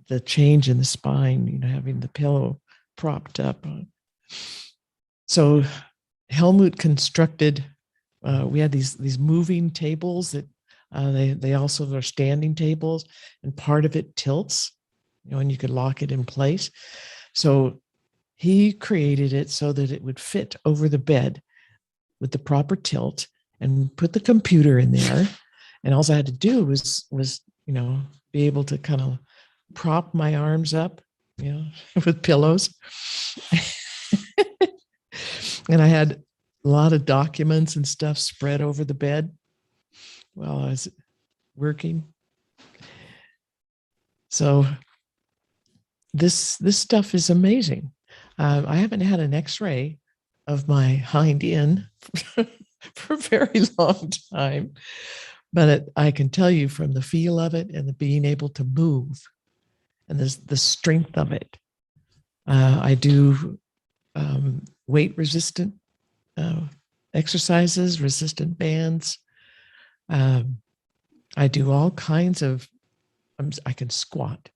the change in the spine, having the pillow propped up. So Helmut constructed, we had these moving tables that they also are standing tables, and part of it tilts, and you could lock it in place. So he created it so that it would fit over the bed with the proper tilt, and put the computer in there. And all I had to do was be able to kind of prop my arms up, with pillows. And I had a lot of documents and stuff spread over the bed while I was working. So this stuff is amazing. I haven't had an X-ray of my hind end for a very long time, but I can tell you from the feel of it and the being able to move and the strength of it. I do weight resistant exercises, resistant bands. I do all kinds of, I can squat.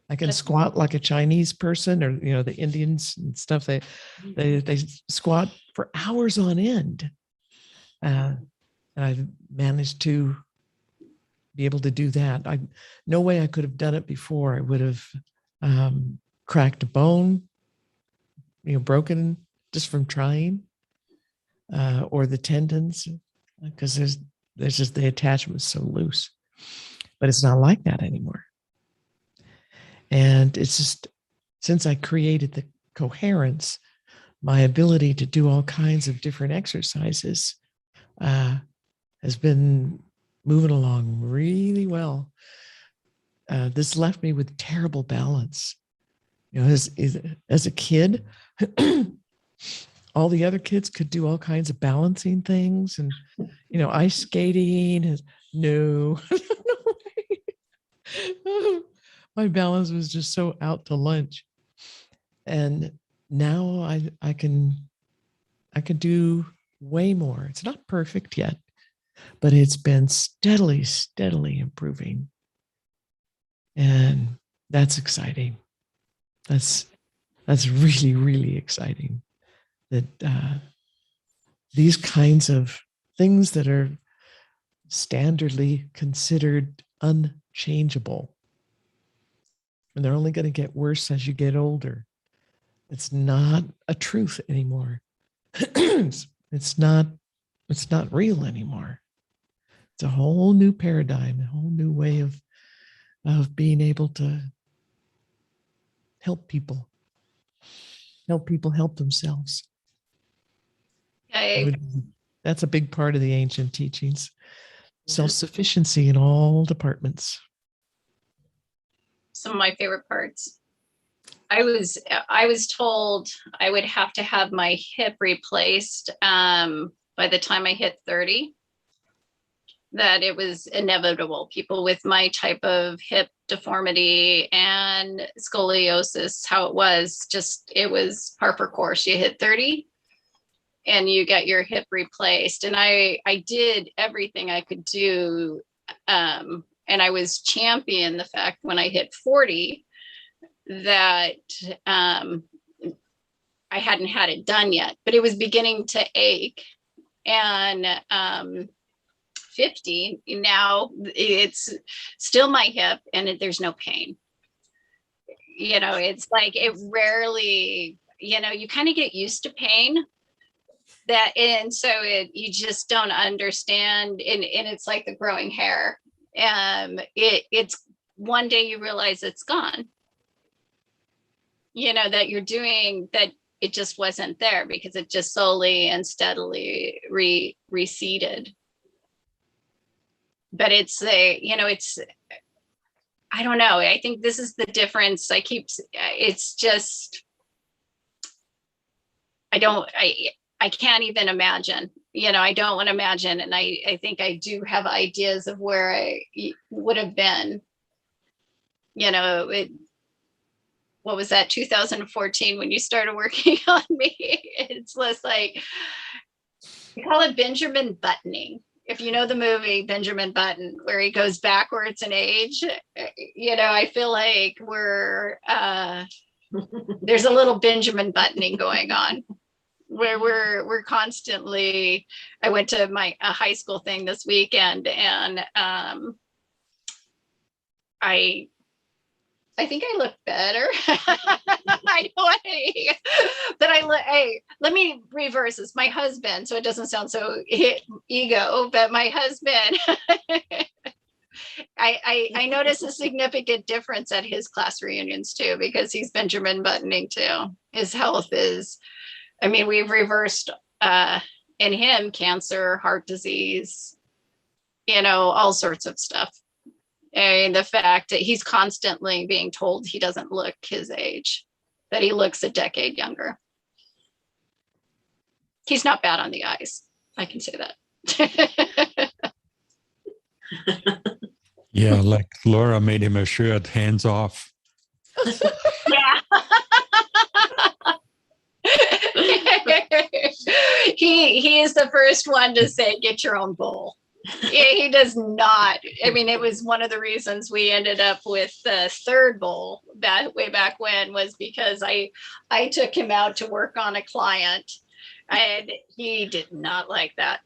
I can squat like a Chinese person, or, the Indians and stuff. They squat for hours on end. And I've managed to be able to do that. No way I could have done it before. I would have cracked a bone, broken just from trying, or the tendons, because there's just the attachment's so loose. But it's not like that anymore. And it's just, since I created the Coherence, my ability to do all kinds of different exercises has been moving along really well. This left me with terrible balance. As a kid, all the other kids could do all kinds of balancing things and, ice skating. No, no way. My balance was just so out to lunch. And now I can do way more. It's not perfect yet, but it's been steadily improving. And that's exciting. That's really, really exciting that these kinds of things that are standardly considered unchangeable, and they're only going to get worse as you get older. It's not a truth anymore. It's not real anymore. It's a whole new paradigm, a whole new way of being able to help people help themselves. That's a big part of the ancient teachings. Self-sufficiency in all departments. Some of my favorite parts. I was told I would have to have my hip replaced by the time I hit 30. That it was inevitable. People with my type of hip deformity and scoliosis, how it was par for course. You hit 30 and you get your hip replaced. And I did everything I could do. And I was champion the fact when I hit 40 that I hadn't had it done yet, but it was beginning to ache. And 50 now, it's still my hip and there's no pain. It's like it rarely, you kind of get used to pain and so you just don't understand. And it's like the growing hair. It's one day you realize it's gone, that you're doing that. It just wasn't there because it just slowly and steadily receded. But it's I don't know. I think this is the difference. It's just, I can't even imagine, I don't want to imagine. And I think I do have ideas of where I would have been, what was that, 2014 when you started working on me? It's less like, we call it Benjamin buttoning. If you know the movie Benjamin Button, where he goes backwards in age, I feel like there's a little Benjamin buttoning going on, where we're constantly. I went to a high school thing this weekend, and I think I look better. I know, but let me reverse this. My husband, so it doesn't sound so ego, but my husband, I notice a significant difference at his class reunions too, because he's Benjamin buttoning too. His health is, we've reversed in him cancer, heart disease, all sorts of stuff. And the fact that he's constantly being told he doesn't look his age, that he looks a decade younger. He's not bad on the eyes. I can say that. Yeah, like Laura made him a shirt, hands off. Yeah. He is the first one to say, get your own bowl. He does not. It was one of the reasons we ended up with the third bowl way back when, was because I took him out to work on a client and he did not like that.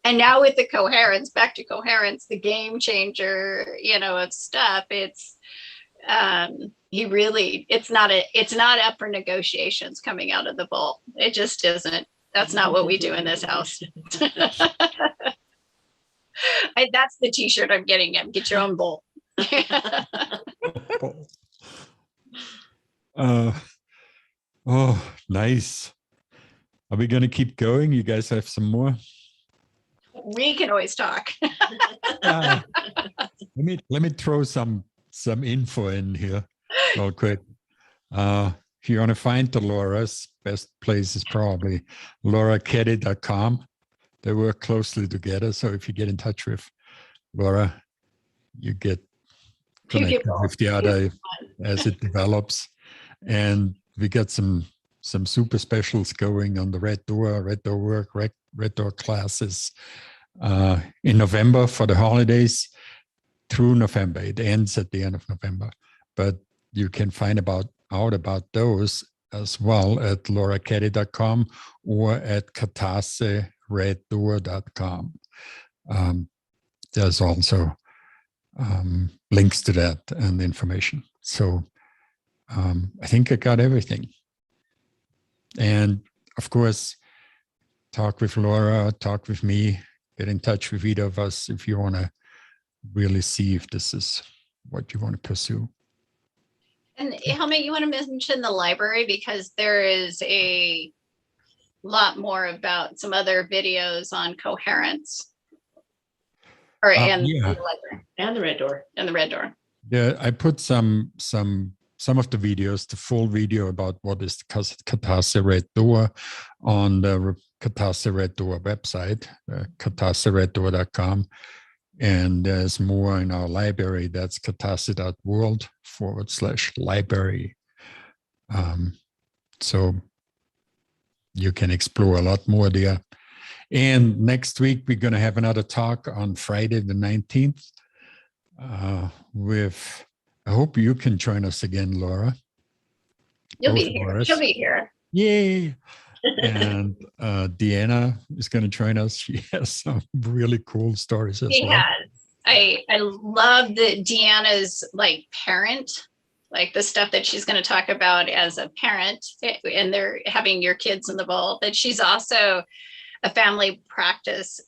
And now with the Coherence, back to Coherence, the game changer, of stuff, it's it's not up for negotiations coming out of the bowl. It just isn't. That's not what we do in this house. That's the t-shirt I'm getting him. Get your own bowl. Oh, nice. Are we going to keep going? You guys have some more? We can always talk. Let me throw some info in here. Well, great. If you want to find the Laura's, best place is probably lauraketty.com. They work closely together. So if you get in touch with Laura, you get connected with the other as it develops. And we got some super specials going on the Red Door work, Red Door classes in November for the holidays through November. It ends at the end of November. But you can find out about those as well at lauraketty.com or at katassereddoor.com. There's also links to that and information. So I think I got everything. And of course, talk with Laura, talk with me, get in touch with either of us if you want to really see if this is what you want to pursue. And Helmut, you want to mention the library, because there is a lot more about some other videos on coherence. And the library. And the Red Door. And the Red Door. Yeah, I put some of the videos, the full video about what is the Katasse Red Door on the Katasse Red Door website, katassereddoor.com. And there's more in our library. That's katasse.world/library. So you can explore a lot more there. And next week, we're going to have another talk on Friday, the 19th, with, I hope you can join us again, Laura. You'll be here. She'll be here. Yay. And Deanna is going to join us. She has some really cool stories as well. Has. I love Deanna's like parent, like the stuff that she's going to talk about as a parent, and they're having your kids involved. But she's also a family practice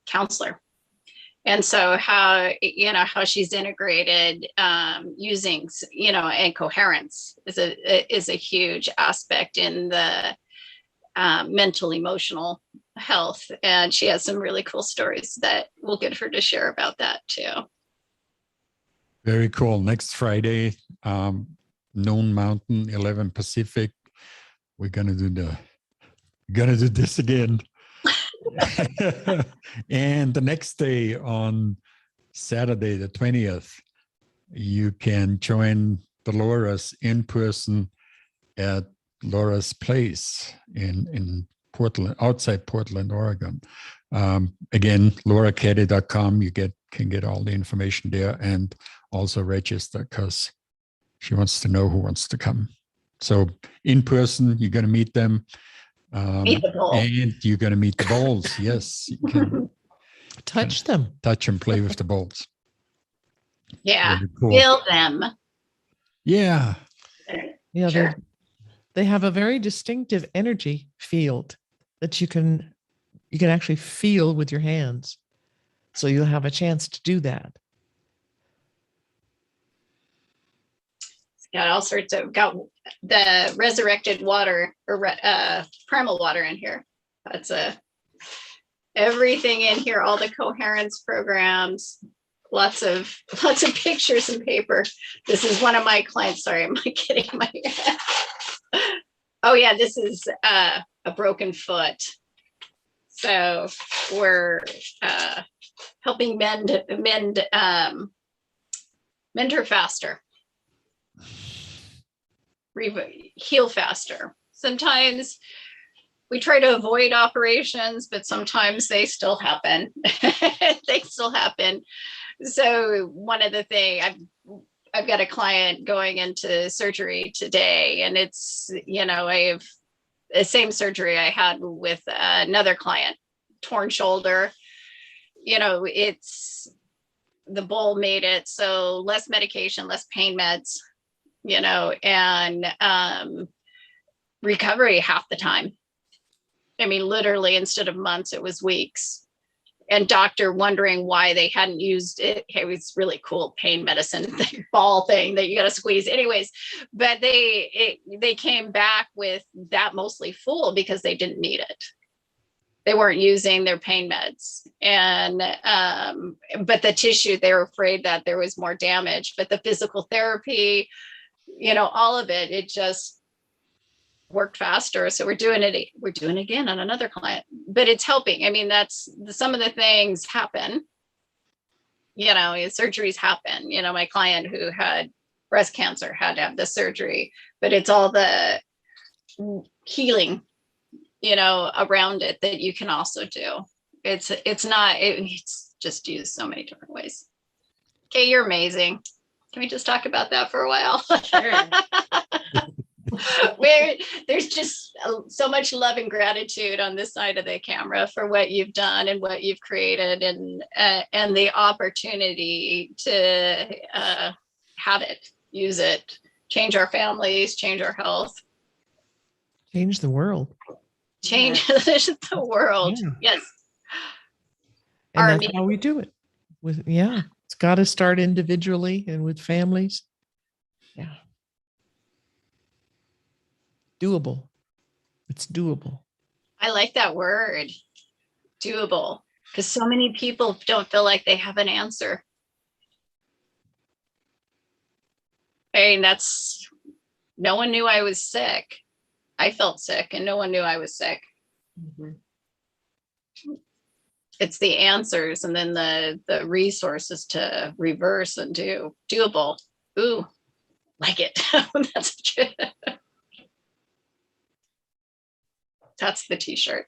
counselor. And so how she's integrated using, and coherence is a huge aspect in the mental, emotional health. And she has some really cool stories that we'll get her to share about that too. Very cool. Next Friday, noon Mountain, 11 Pacific. We're gonna do this again. And the next day, on Saturday, the 20th, you can join the Laura's in person at Laura's Place in Portland, outside Portland, Oregon. Again, lauraketty.com. You can get all the information there, and also register, because she wants to know who wants to come. So in person, you're going to meet them. Meet the bull. And you're going to meet the balls. Yes. You can touch them. Touch and play with the balls. Yeah. Really cool. Feel them. Yeah. Yeah. Sure. They have a very distinctive energy field that you can actually feel with your hands. So you'll have a chance to do that. Got all sorts of, got the resurrected water or primal water in here. That's everything in here, all the coherence programs, lots of pictures and paper. This is one of my clients. Sorry, am I kidding? Oh yeah, this is a broken foot. So we're helping mend her faster. Heal faster. Sometimes we try to avoid operations, but sometimes they still happen. So one of the things, I've got a client going into surgery today, and it's, I have the same surgery I had with another client, torn shoulder. It's the bowl made it so less medication, less pain meds. And recovery half the time. I mean, literally, instead of months, it was weeks. And doctor wondering why they hadn't used it. It was really cool pain medicine ball thing that you got to squeeze. Anyways, but they came back with that mostly full because they didn't need it. They weren't using their pain meds. And but the tissue, they were afraid that there was more damage. But the physical therapy, all of it just worked faster. So we're doing it again on another client, but it's helping. I mean, that's some of the things happen, surgeries happen. My client who had breast cancer had to have the surgery, but it's all the healing, around it that you can also do. It's just used so many different ways. Kay, you're amazing. Can we just talk about that for a while? Sure. Where there's just so much love and gratitude on this side of the camera for what you've done and what you've created, and the opportunity to have it, use it, change our families, change our health, Change the world. change the world. Yeah. Yes. And that's how we do it. It's got to start individually and with families. Yeah. Doable. It's doable. I like that word, doable, because so many people don't feel like they have an answer. No one knew I was sick. I felt sick and no one knew I was sick. Mhm. It's the answers and then the resources to reverse and do. Doable. Ooh, like it. That's the t-shirt.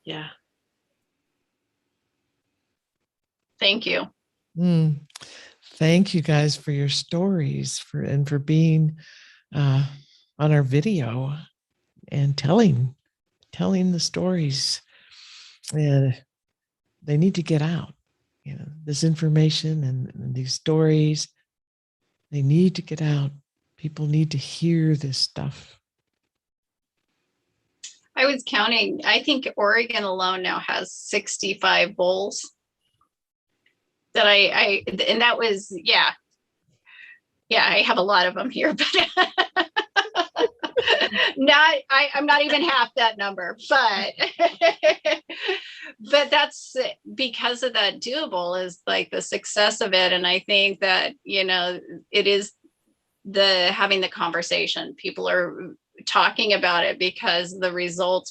Yeah. Thank you. Thank you guys for your stories for being on our video and telling the stories. And they need to get out. This information and these stories, they need to get out. People need to hear this stuff. I was counting. I think Oregon alone now has 65 bowls. That and that was, yeah, I have a lot of them here, but I'm not even half that number, but that's because of that doable is like the success of it. And I think that, it is having the conversation. People are talking about it because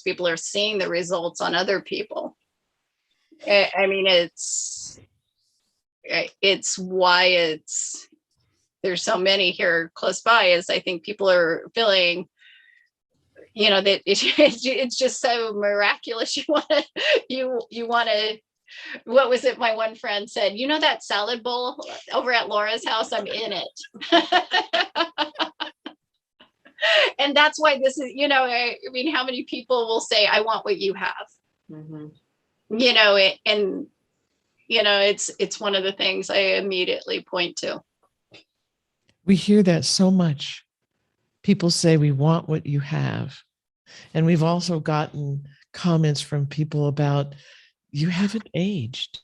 people are seeing the results on other people. I mean, it's why there's so many here close by, is I think people are feeling, that it's just so miraculous. You want to, what was it? My one friend said, that salad bowl over at Laura's house, I'm in it. And that's why this is, I mean, how many people will say, I want what you have, Mm-hmm. And it's one of the things I immediately point to. We hear that so much. People say, we want what you have. And we've also gotten comments from people about, you haven't aged.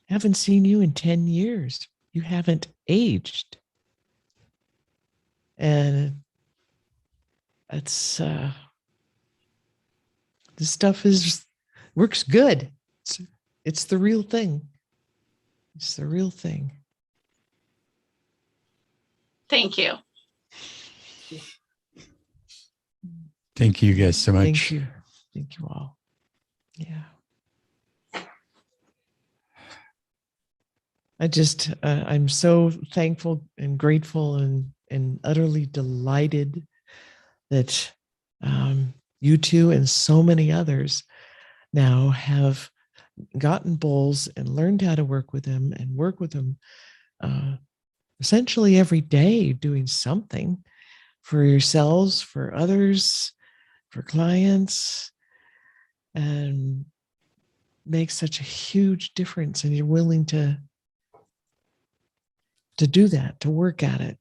Haven't seen you in 10 years. You haven't aged. And it's, this stuff works good. It's the real thing. It's the real thing. Thank you. Thank you guys so much. Thank you. Thank you all. Yeah. I'm so thankful and grateful and utterly delighted that you two and so many others now have gotten bowls and learned how to work with them and work with them essentially every day, doing something for yourselves, for others, for clients, and make such a huge difference. And you're willing to do that, to work at it.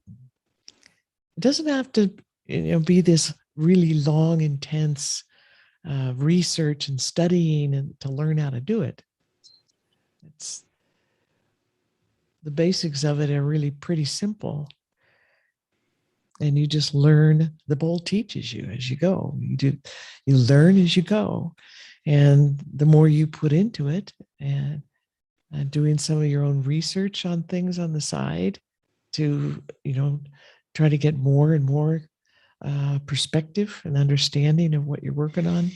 It doesn't have to be this really long, intense research and studying and to learn how to do it. It's the basics of it are really pretty simple. And you just learn. The bowl teaches you as you go. You learn as you go. And the more you put into it and doing some of your own research on things on the side to try to get more and more perspective and understanding of what you're working on,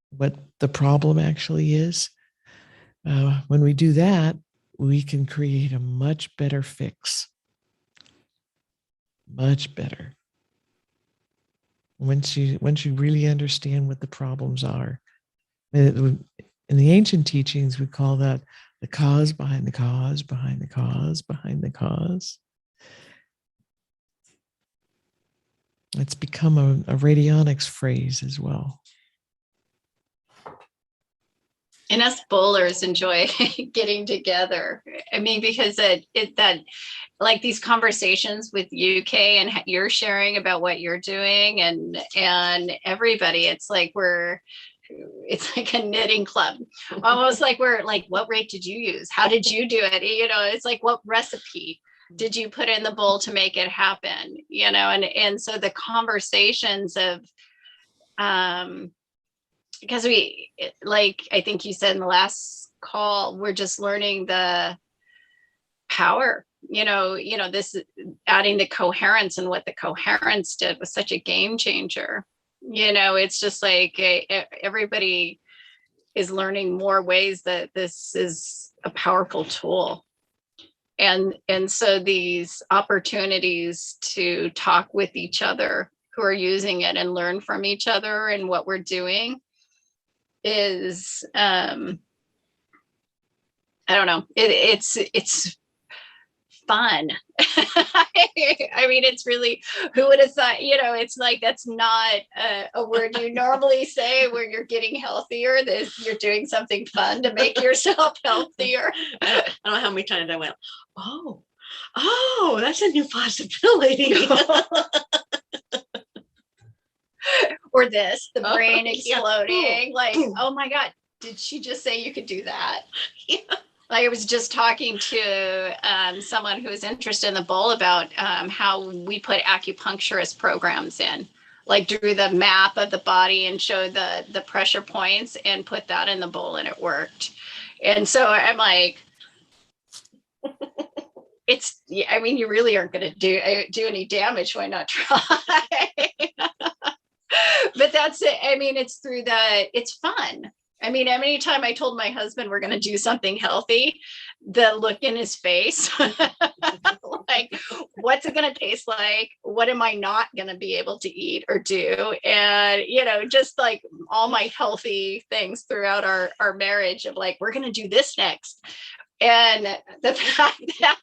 what the problem actually is. When we do that, we can create a much better fix. Much better. Once you really understand what the problems are. In the ancient teachings, we call that the cause behind the cause, behind the cause, behind the cause. It's become a radionics phrase as well. And us bowlers enjoy getting together. I mean, because that like these conversations with you, Kay, and you're sharing about what you're doing, and everybody, it's like it's like a knitting club, almost like we're like, what rate did you use? How did you do it? You know, it's like, what recipe did you put in the bowl to make it happen? You know, and so the conversations of, because we, like, I think you said in the last call, we're just learning the power, you know, this adding the coherence, and what the coherence did was such a game changer. You know, it's just like everybody is learning more ways that this is a powerful tool. And so these opportunities to talk with each other who are using it and learn from each other and what we're doing is, I don't know, it's fun. I mean, it's really, who would have thought, you know, it's like, that's not a word you normally say where you're getting healthier, that you're doing something fun to make yourself healthier. I don't know how many times I went, oh, that's a new possibility. Or this, the brain exploding, Yeah. like, oh my God, did she just say you could do that? Yeah. Like, I was just talking to someone who was interested in the bowl about how we put acupuncturist programs in, like drew the map of the body and showed the pressure points and put that in the bowl, and it worked. And so I'm like, I mean, you really aren't going to do any damage. Why not try? But that's it. I mean, it's it's fun. I mean, any time I told my husband we're going to do something healthy, the look in his face, like, what's it going to taste like? What am I not going to be able to eat or do? And, you know, just like all my healthy things throughout our marriage of like, we're going to do this next. And the fact that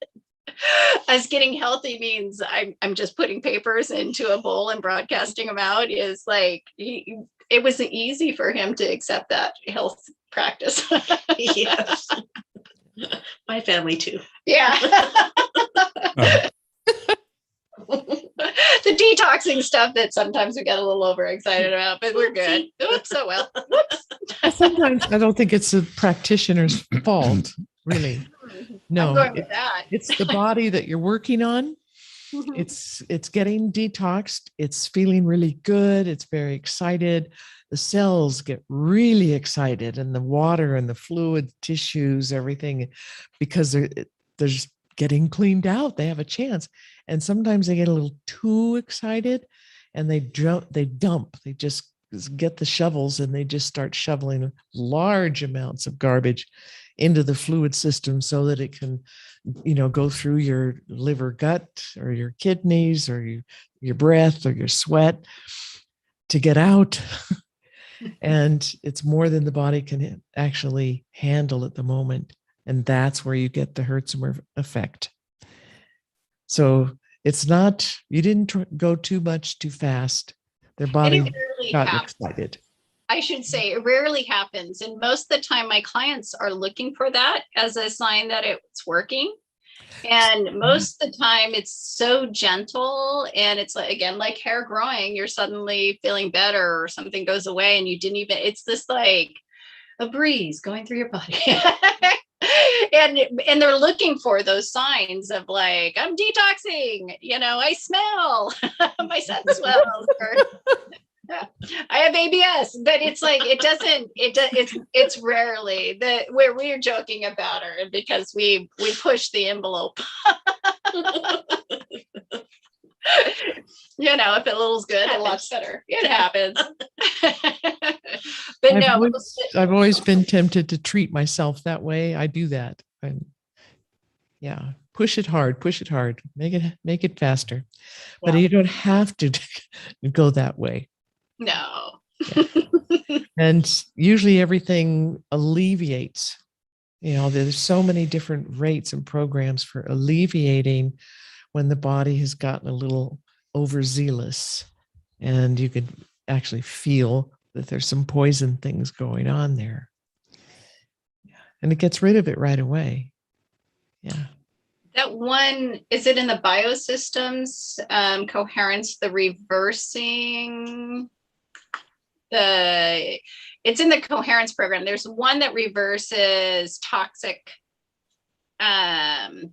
us getting healthy means I'm just putting papers into a bowl and broadcasting them out is like, it was easy for him to accept that health practice. Yes. My family too. Yeah. The detoxing stuff that sometimes we get a little overexcited about, but we're good. Oops, so well. Oops. Sometimes I don't think it's a practitioner's fault, really. No, I'm going with that. It's the body that you're working on. It's getting detoxed. It's feeling really good. It's very excited. The cells get really excited, and the water and the fluid tissues, everything, because they're just getting cleaned out. They have a chance. And sometimes they get a little too excited, and they dump. They just get the shovels and they just start shoveling large amounts of garbage into the fluid system so that it can, you know, go through your liver, gut, or your kidneys, or your breath, or your sweat to get out. And it's more than the body can actually handle at the moment. And that's where you get the Hertzimer effect. So it's not, you didn't go too much too fast. Their body got excited. I should say it rarely happens. And most of the time, my clients are looking for that as a sign that it's working. And most of the time, it's so gentle. And it's like, again, like hair growing, you're suddenly feeling better, or something goes away and you didn't even, it's this like a breeze going through your body. And they're looking for those signs of like, I'm detoxing, you know, I smell, my son smells. I have ABS, but it's like, it's rarely where we're joking about her because we push the envelope. You know, if it feels good, it looks better. It happens. But no, I've always been tempted to treat myself that way. I do that. Yeah, push it hard, make it faster. But Yeah. you don't have to go that way. no. And usually everything alleviates. You know, there's so many different rates and programs for alleviating when the body has gotten a little overzealous, and you could actually feel that there's some poison things going on there. And it gets rid of it right away. Yeah. That one, is it in the biosystems, coherence, the reversing, it's in the coherence program. There's one that reverses toxic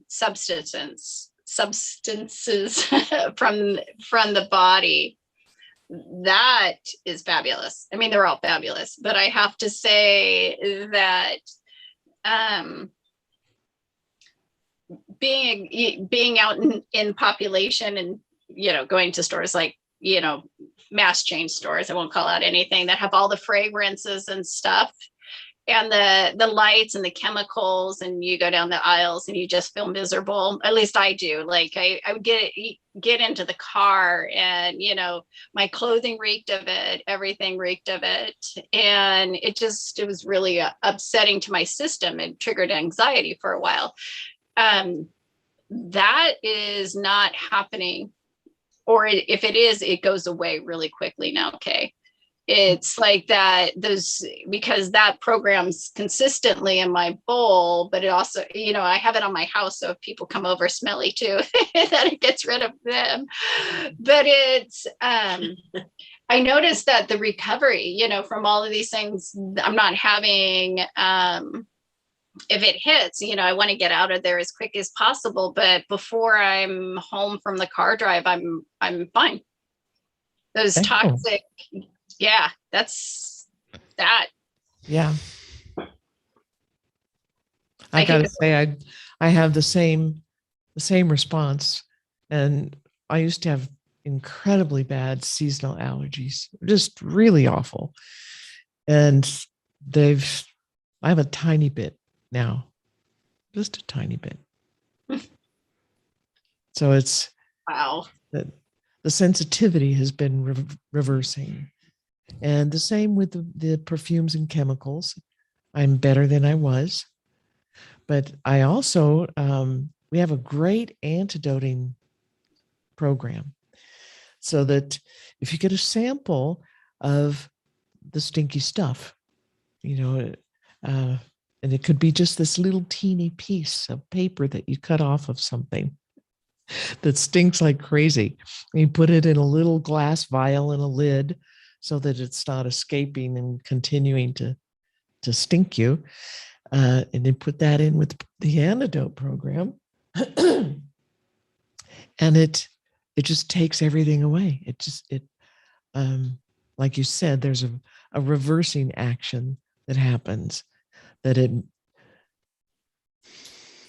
substances from the body. That is fabulous. I mean, they're all fabulous, but I have to say that being out in population and, you know, going to stores like, you know, mass chain stores, I won't call out anything, that have all the fragrances and stuff, and the lights and the chemicals, and you go down the aisles and you just feel miserable. At least I do. Like I would get into the car, and, you know, my clothing reeked of it, everything reeked of it. And it was really upsetting to my system. It triggered anxiety for a while. That is not happening, or if it is, it goes away really quickly now, Kay. It's like that, because that program's consistently in my bowl, but it also, you know, I have it on my house, so if people come over smelly too, that it gets rid of them. But it's, I noticed that the recovery, you know, from all of these things, I'm not having, if it hits, you know, I want to get out of there as quick as possible. But before I'm home from the car drive, I'm fine. Those toxic, yeah, that's that. Yeah. I got to say, I have the same response. And I used to have incredibly bad seasonal allergies, just really awful. And I have a tiny bit now, just a tiny bit. So it's, wow. The sensitivity has been reversing. And the same with the perfumes and chemicals. I'm better than I was. But I also, we have a great antidoting program, so that if you get a sample of the stinky stuff, you know, and it could be just this little teeny piece of paper that you cut off of something that stinks like crazy. You put it in a little glass vial and a lid so that it's not escaping and continuing to stink you. And then put that in with the antidote program. And it just takes everything away. Like you said, there's a reversing action that happens, that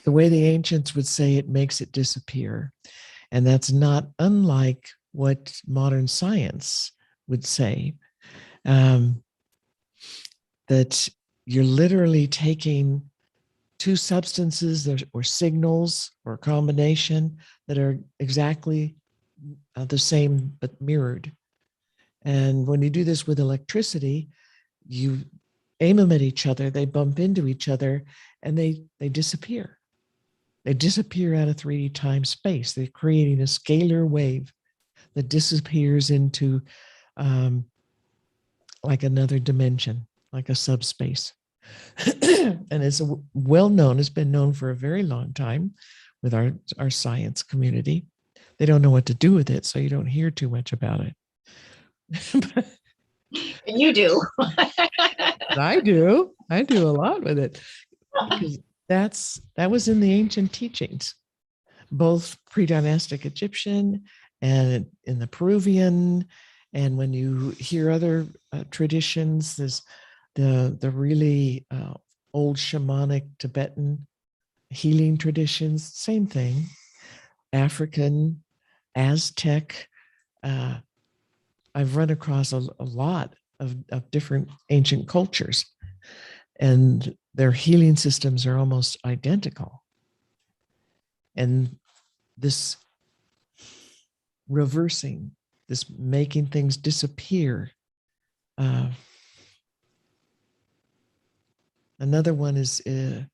the way the ancients would say, it makes it disappear. And that's not unlike what modern science would say, that you're literally taking two substances or signals or a combination that are exactly the same but mirrored. And when you do this with electricity, you aim them at each other, they bump into each other, and they disappear. They disappear out of 3D time space. They're creating a scalar wave that disappears into like another dimension, like a subspace. And it's it's been known for a very long time with our science community. They don't know what to do with it, so you don't hear too much about it. You do. I do a lot with it, because that was in the ancient teachings, both pre-dynastic Egyptian and in the Peruvian. And when you hear other traditions, there's the really old shamanic Tibetan healing traditions, same thing, African, Aztec. I've run across a lot of different ancient cultures, and their healing systems are almost identical. And this reversing, this making things disappear. Another one is the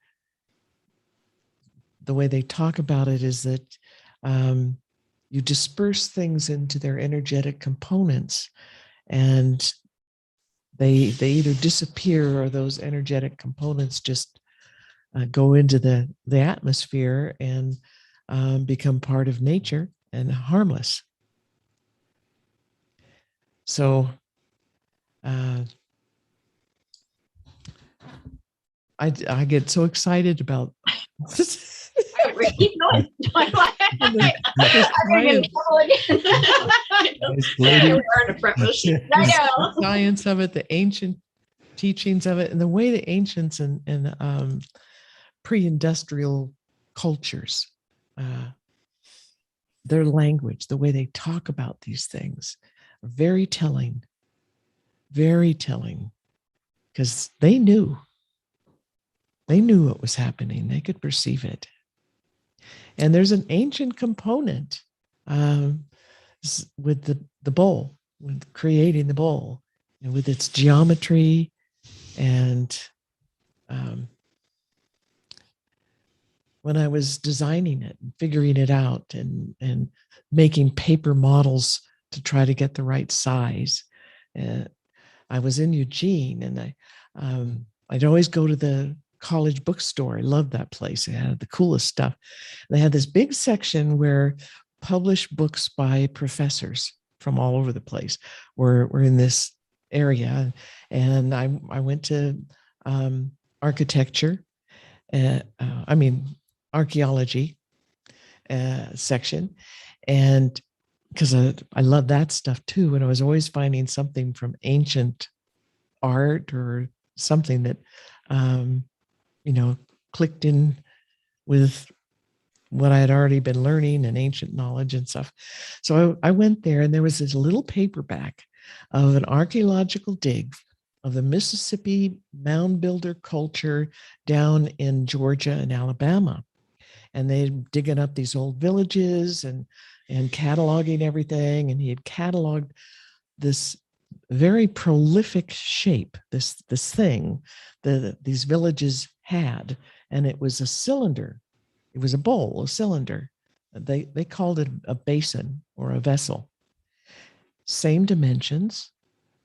way they talk about it is that you disperse things into their energetic components, and they either disappear or those energetic components just go into the atmosphere and become part of nature and harmless. So I get so excited about this. I really know it. I'm in trouble again. I know. The science of it, the ancient teachings of it, and the way the ancients and pre-industrial cultures, their language, the way they talk about these things, are very telling, because they knew what was happening. They could perceive it. And there's an ancient component with the bowl, with creating the bowl, and with its geometry and when I was designing it and figuring it out and making paper models to try to get the right size. I was in Eugene, and I'd always go to the college bookstore. I loved that place. It had the coolest stuff. They had this big section where published books by professors from all over the place were in this area. And I went to architecture, archaeology section, and because I love that stuff too, and I was always finding something from ancient art or something that clicked in with what I had already been learning and ancient knowledge and stuff. So I went there, and there was this little paperback of an archaeological dig of the Mississippi mound builder culture down in Georgia and Alabama. And they're digging up these old villages and cataloging everything. And he had cataloged this very prolific shape, this thing that these villages had. And it was a cylinder. It was a bowl, a cylinder. They called it a basin or a vessel. Same dimensions,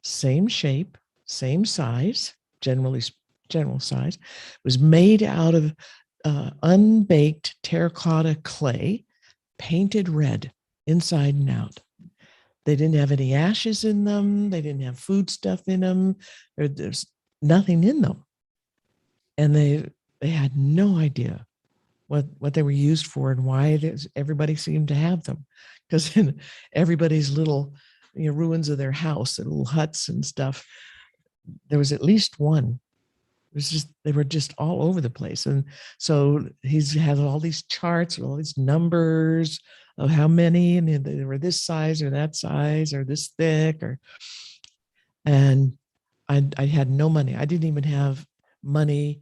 same shape, same size, general size. It was made out of unbaked terracotta clay, painted red inside and out. They didn't have any ashes in them. They didn't have food stuff in them. There's nothing in them. And they had no idea what they were used for and why it is everybody seemed to have them. Because in everybody's little ruins of their house, their little huts and stuff, there was at least one. It was just, they were just all over the place. And so he's had all these charts, all these numbers of how many, and they were this size or that size or this thick, and I had no money. I didn't even have money,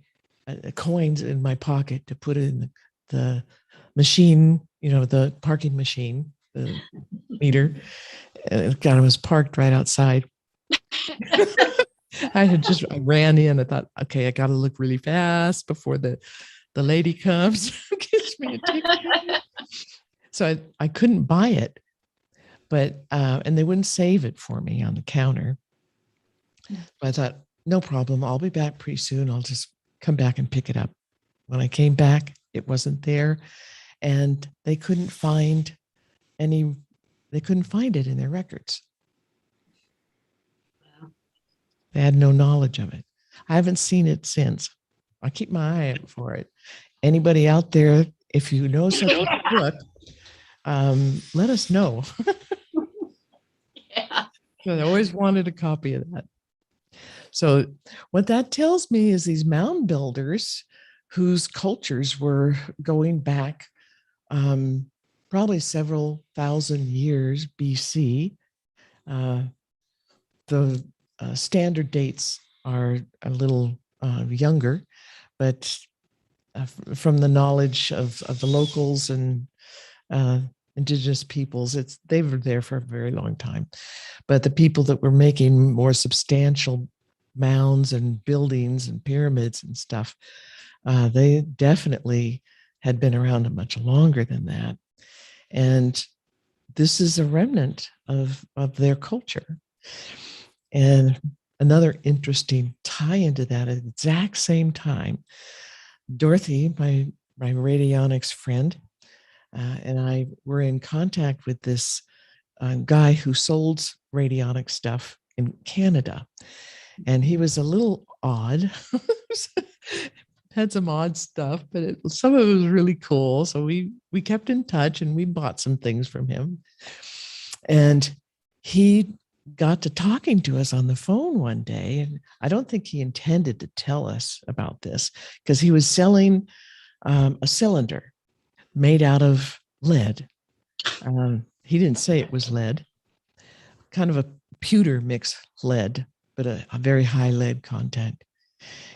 coins in my pocket to put in the machine, the parking machine, the meter. God, it was parked right outside. I ran in. I thought, okay, I got to look really fast before the lady comes, gives me a ticket. So I couldn't buy it, but and they wouldn't save it for me on the counter. But I thought, no problem. I'll be back pretty soon. I'll just come back and pick it up. When I came back, it wasn't there, and they couldn't find it in their records. They had no knowledge of it. I haven't seen it since. I keep my eye out for it. Anybody out there, if you know such a book, let us know. Yeah. I always wanted a copy of that. So what that tells me is these mound builders whose cultures were going back probably several thousand years BC. The standard dates are a little younger, but from the knowledge of the locals and indigenous peoples, they were there for a very long time. But the people that were making more substantial mounds and buildings and pyramids and stuff, they definitely had been around much longer than that. And this is a remnant of their culture. And another interesting tie into that, at the exact same time, Dorothy, my radionics friend, and I were in contact with this guy who sold radionic stuff in Canada. And he was a little odd, had some odd stuff, but some of it was really cool. So we kept in touch and we bought some things from him. And he got to talking to us on the phone one day. And I don't think he intended to tell us about this, because he was selling a cylinder made out of lead. He didn't say it was lead, kind of a pewter mixed lead, but a very high lead content.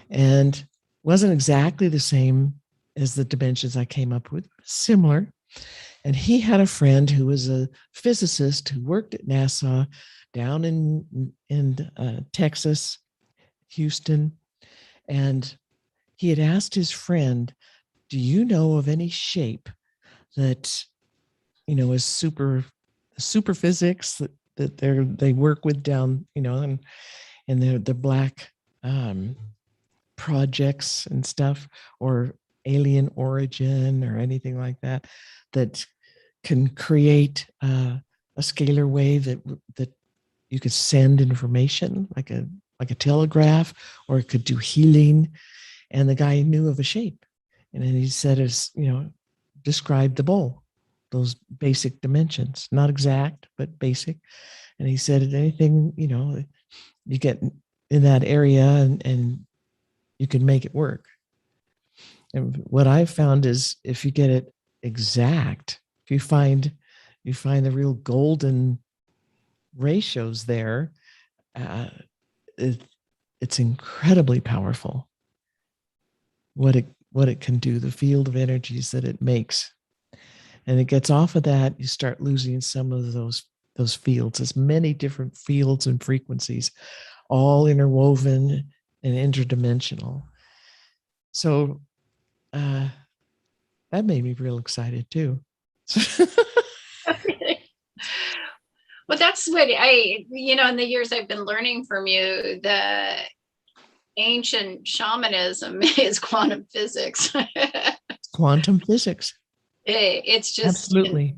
And wasn't exactly the same as the dimensions I came up with, similar. And he had a friend who was a physicist who worked at NASA down in Texas, Houston. And he had asked his friend, do you know of any shape that, is super physics that they work with down, and the black projects and stuff, or alien origin or anything like that, that can create a scalar wave that you could send information like a telegraph, or it could do healing. And the guy knew of a shape, and then he said, described the bowl, those basic dimensions, not exact, but basic. And he said, anything, you get in that area and you can make it work. And what I've found is, if you get it exact, if you find the real golden ratios there, it's incredibly powerful what it can do, the field of energies that it makes. And it gets off of that, you start losing some of those fields. There's many different fields and frequencies, all interwoven and interdimensional. So that made me real excited too. Well, that's what in the years I've been learning from you, the ancient shamanism is quantum physics. Quantum physics. It's just absolutely.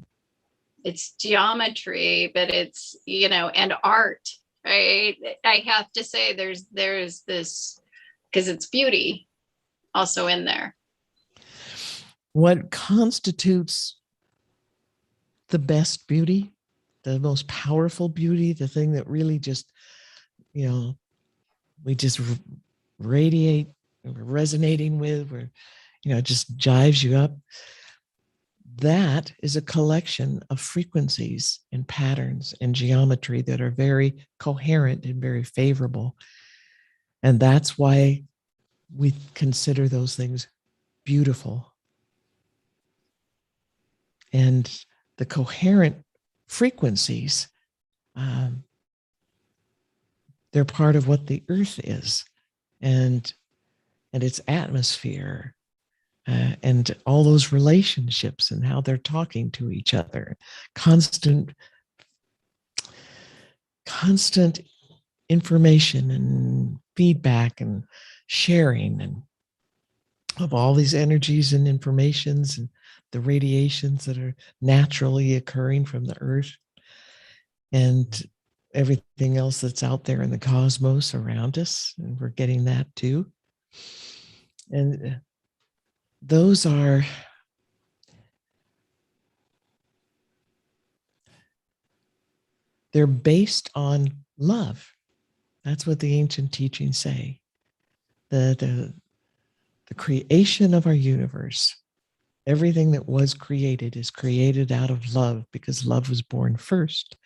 It's geometry, but it's, and art, right? I have to say there's this, because it's beauty also in there. What constitutes the best beauty, the most powerful beauty, the thing that really just, we just radiate, we're resonating with, it just jives you up. That is a collection of frequencies and patterns and geometry that are very coherent and very favorable. And that's why we consider those things beautiful. And the coherent frequencies, they're part of what the earth is, and its atmosphere, and all those relationships and how they're talking to each other. Constant information and feedback and sharing and of all these energies and informations and the radiations that are naturally occurring from the earth and everything else that's out there in the cosmos around us. And we're getting that too. And those are they're based on love. That's what the ancient teachings say. The creation of our universe Everything that was created is created out of love, because love was born first.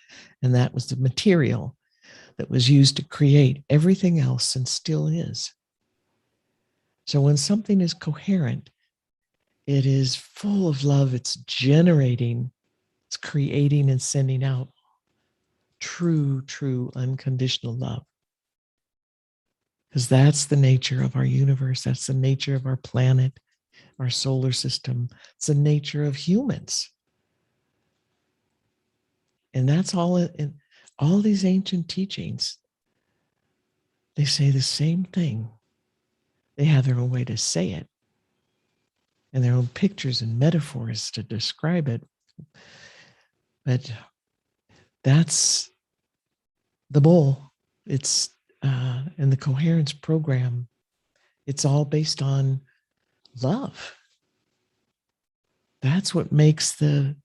And that was the material that was used to create everything else and still is. So when something is coherent, it is full of love. It's generating, it's creating and sending out true, true unconditional love. Because that's the nature of our universe. That's the nature of our planet, our solar system. It's the nature of humans. And that's all in all these ancient teachings. They say the same thing. They have their own way to say it and their own pictures and metaphors to describe it. But that's the bowl. It's in the Coherence program. It's all based on love. That's what makes the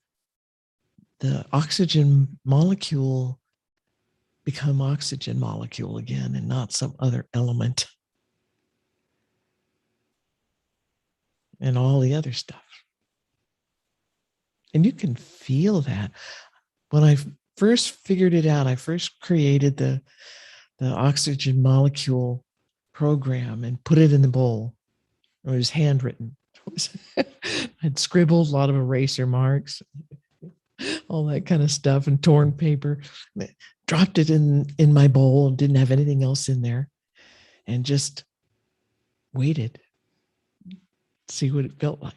oxygen molecule become oxygen molecule again and not some other element and all the other stuff. And you can feel that. When I first figured it out, I first created the oxygen molecule program and put it in the bowl. It was handwritten. I'd scribbled a lot of eraser marks, all that kind of stuff, and torn paper. Dropped it in my bowl and didn't have anything else in there, and just waited to see what it felt like.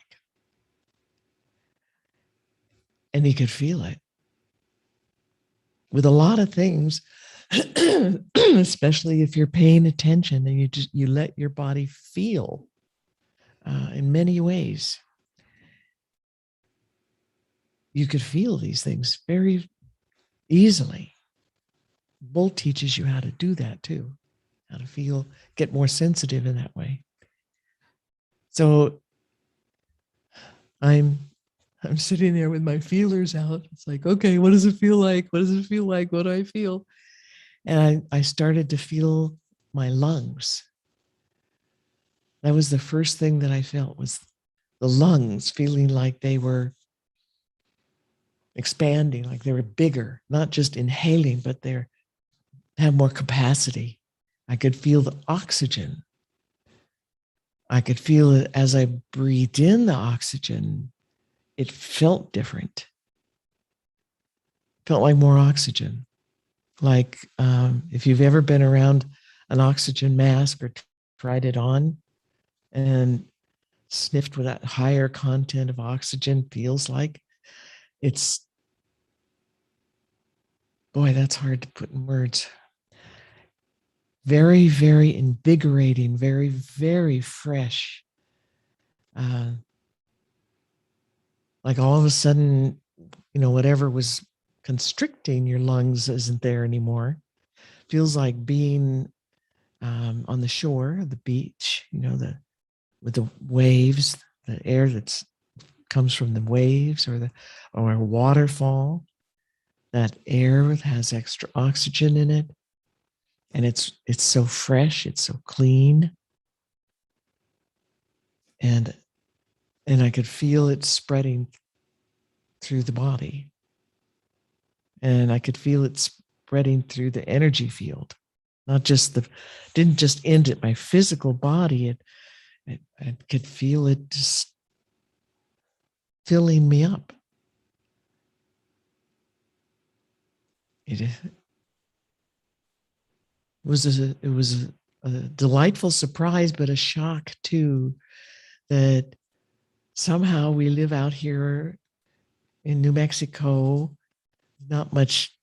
And you could feel it. With a lot of things, especially if you're paying attention and you let your body feel in many ways. You could feel these things very easily. Bull teaches you how to do that too, how to feel, get more sensitive in that way. So I'm sitting there with my feelers out. It's like, okay, what does it feel like? What does it feel like? What do I feel? And I started to feel my lungs. That was the first thing that I felt, was the lungs feeling like they were expanding, like they were bigger, not just inhaling, but they have more capacity. I could feel the oxygen. I could feel it as I breathed in the oxygen. It felt different. Felt like more oxygen. Like if you've ever been around an oxygen mask or tried it on and sniffed what that higher content of oxygen feels like, it's, boy, that's hard to put in words. Very, very invigorating, very, very fresh. Like all of a sudden, whatever was constricting your lungs isn't there anymore. Feels like being on the shore, the beach, with the waves, the air that comes from the waves, or a waterfall. That air has extra oxygen in it, and it's so fresh, it's so clean, and I could feel it spreading through the body, and I could feel it spreading through the energy field. Not just didn't just end at my physical body. I could feel it just filling me up. It was a delightful surprise, but a shock too, that somehow we live out here in New Mexico, not much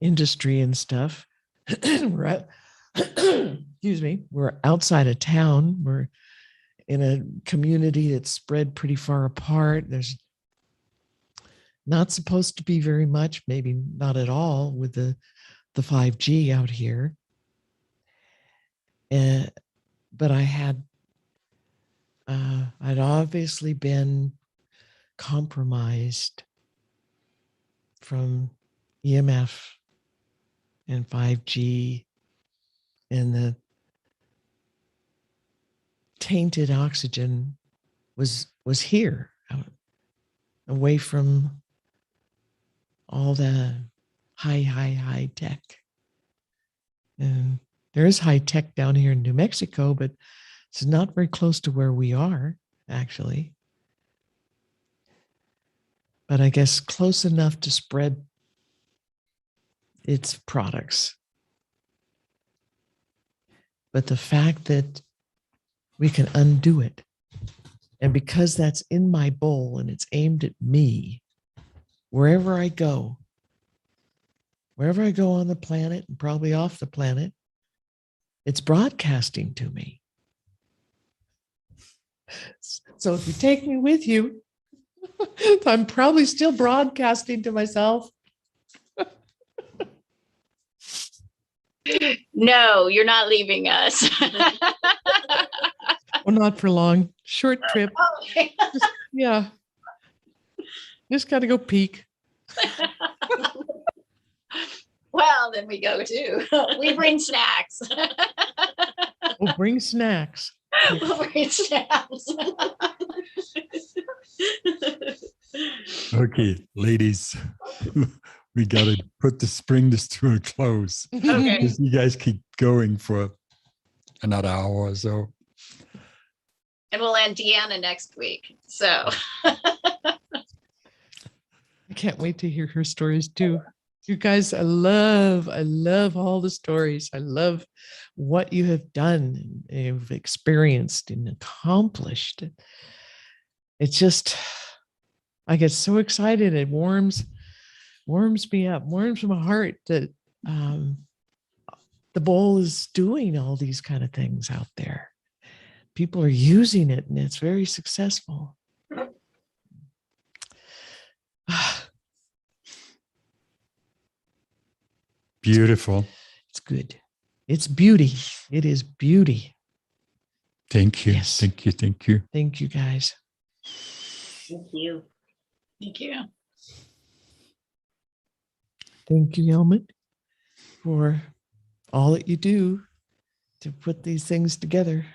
industry and stuff. Excuse me, we're outside of town. We're in a community that's spread pretty far apart. There's not supposed to be very much, maybe not at all, with the 5G out here. But I'd obviously been compromised from EMF and 5G and the tainted oxygen was here. away from all the high tech. And there is high tech down here in New Mexico, but it's not very close to where we are, actually. But I guess close enough to spread its products. But the fact that we can undo it, and because that's in my bowl and it's aimed at me, wherever I go on the planet and probably off the planet, it's broadcasting to me. So if you take me with you, I'm probably still broadcasting to myself. No, you're not leaving us. Well, not for long. Short trip. Okay. Yeah. Just got to go peek. Well, then we go too. We bring snacks. Oh, bring snacks. We'll bring snacks. Okay, ladies, we got to bring this to a close. Okay. Because you guys keep going for another hour or so. And we'll end Deanna next week. So I can't wait to hear her stories too. You guys, I love all the stories. I love what you have done, and you've experienced and accomplished. It's just, I get so excited. It warms me up, warms my heart that the bowl is doing all these kind of things out there. People are using it, and it's very successful. Beautiful. It's good. It's beauty. It is beauty. Thank you. Yes. Thank you. Thank you. Thank you, guys. Thank you. thank you. Thank you, Helmut, for all that you do to put these things together.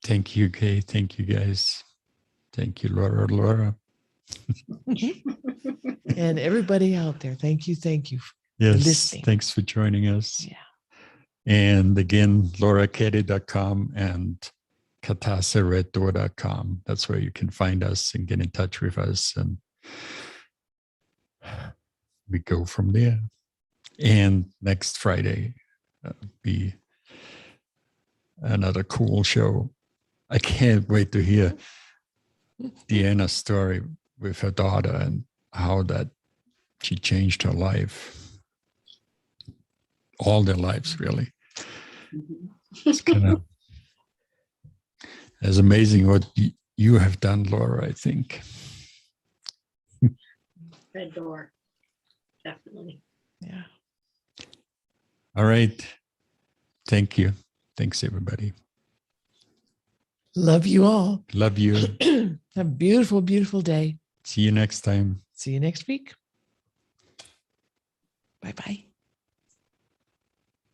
Thank you, Kay. Thank you, guys. Thank you, Laura. And everybody out there, thank you for Yes, listening. thanks for joining us. Yeah. And again, lauraketty.com and katasareddoor.com. That's where you can find us and get in touch with us. And we go from there. And next Friday be another cool show. I can't wait to hear Deanna's story with her daughter and how that she changed her life. All their lives, really. It's kind of as amazing what you have done, Laura, I think. Red door. Definitely. Yeah. All right. Thank you. Thanks, everybody. Love you all. Love you. Have a beautiful, beautiful day. See you next time. See you next week. Bye-bye.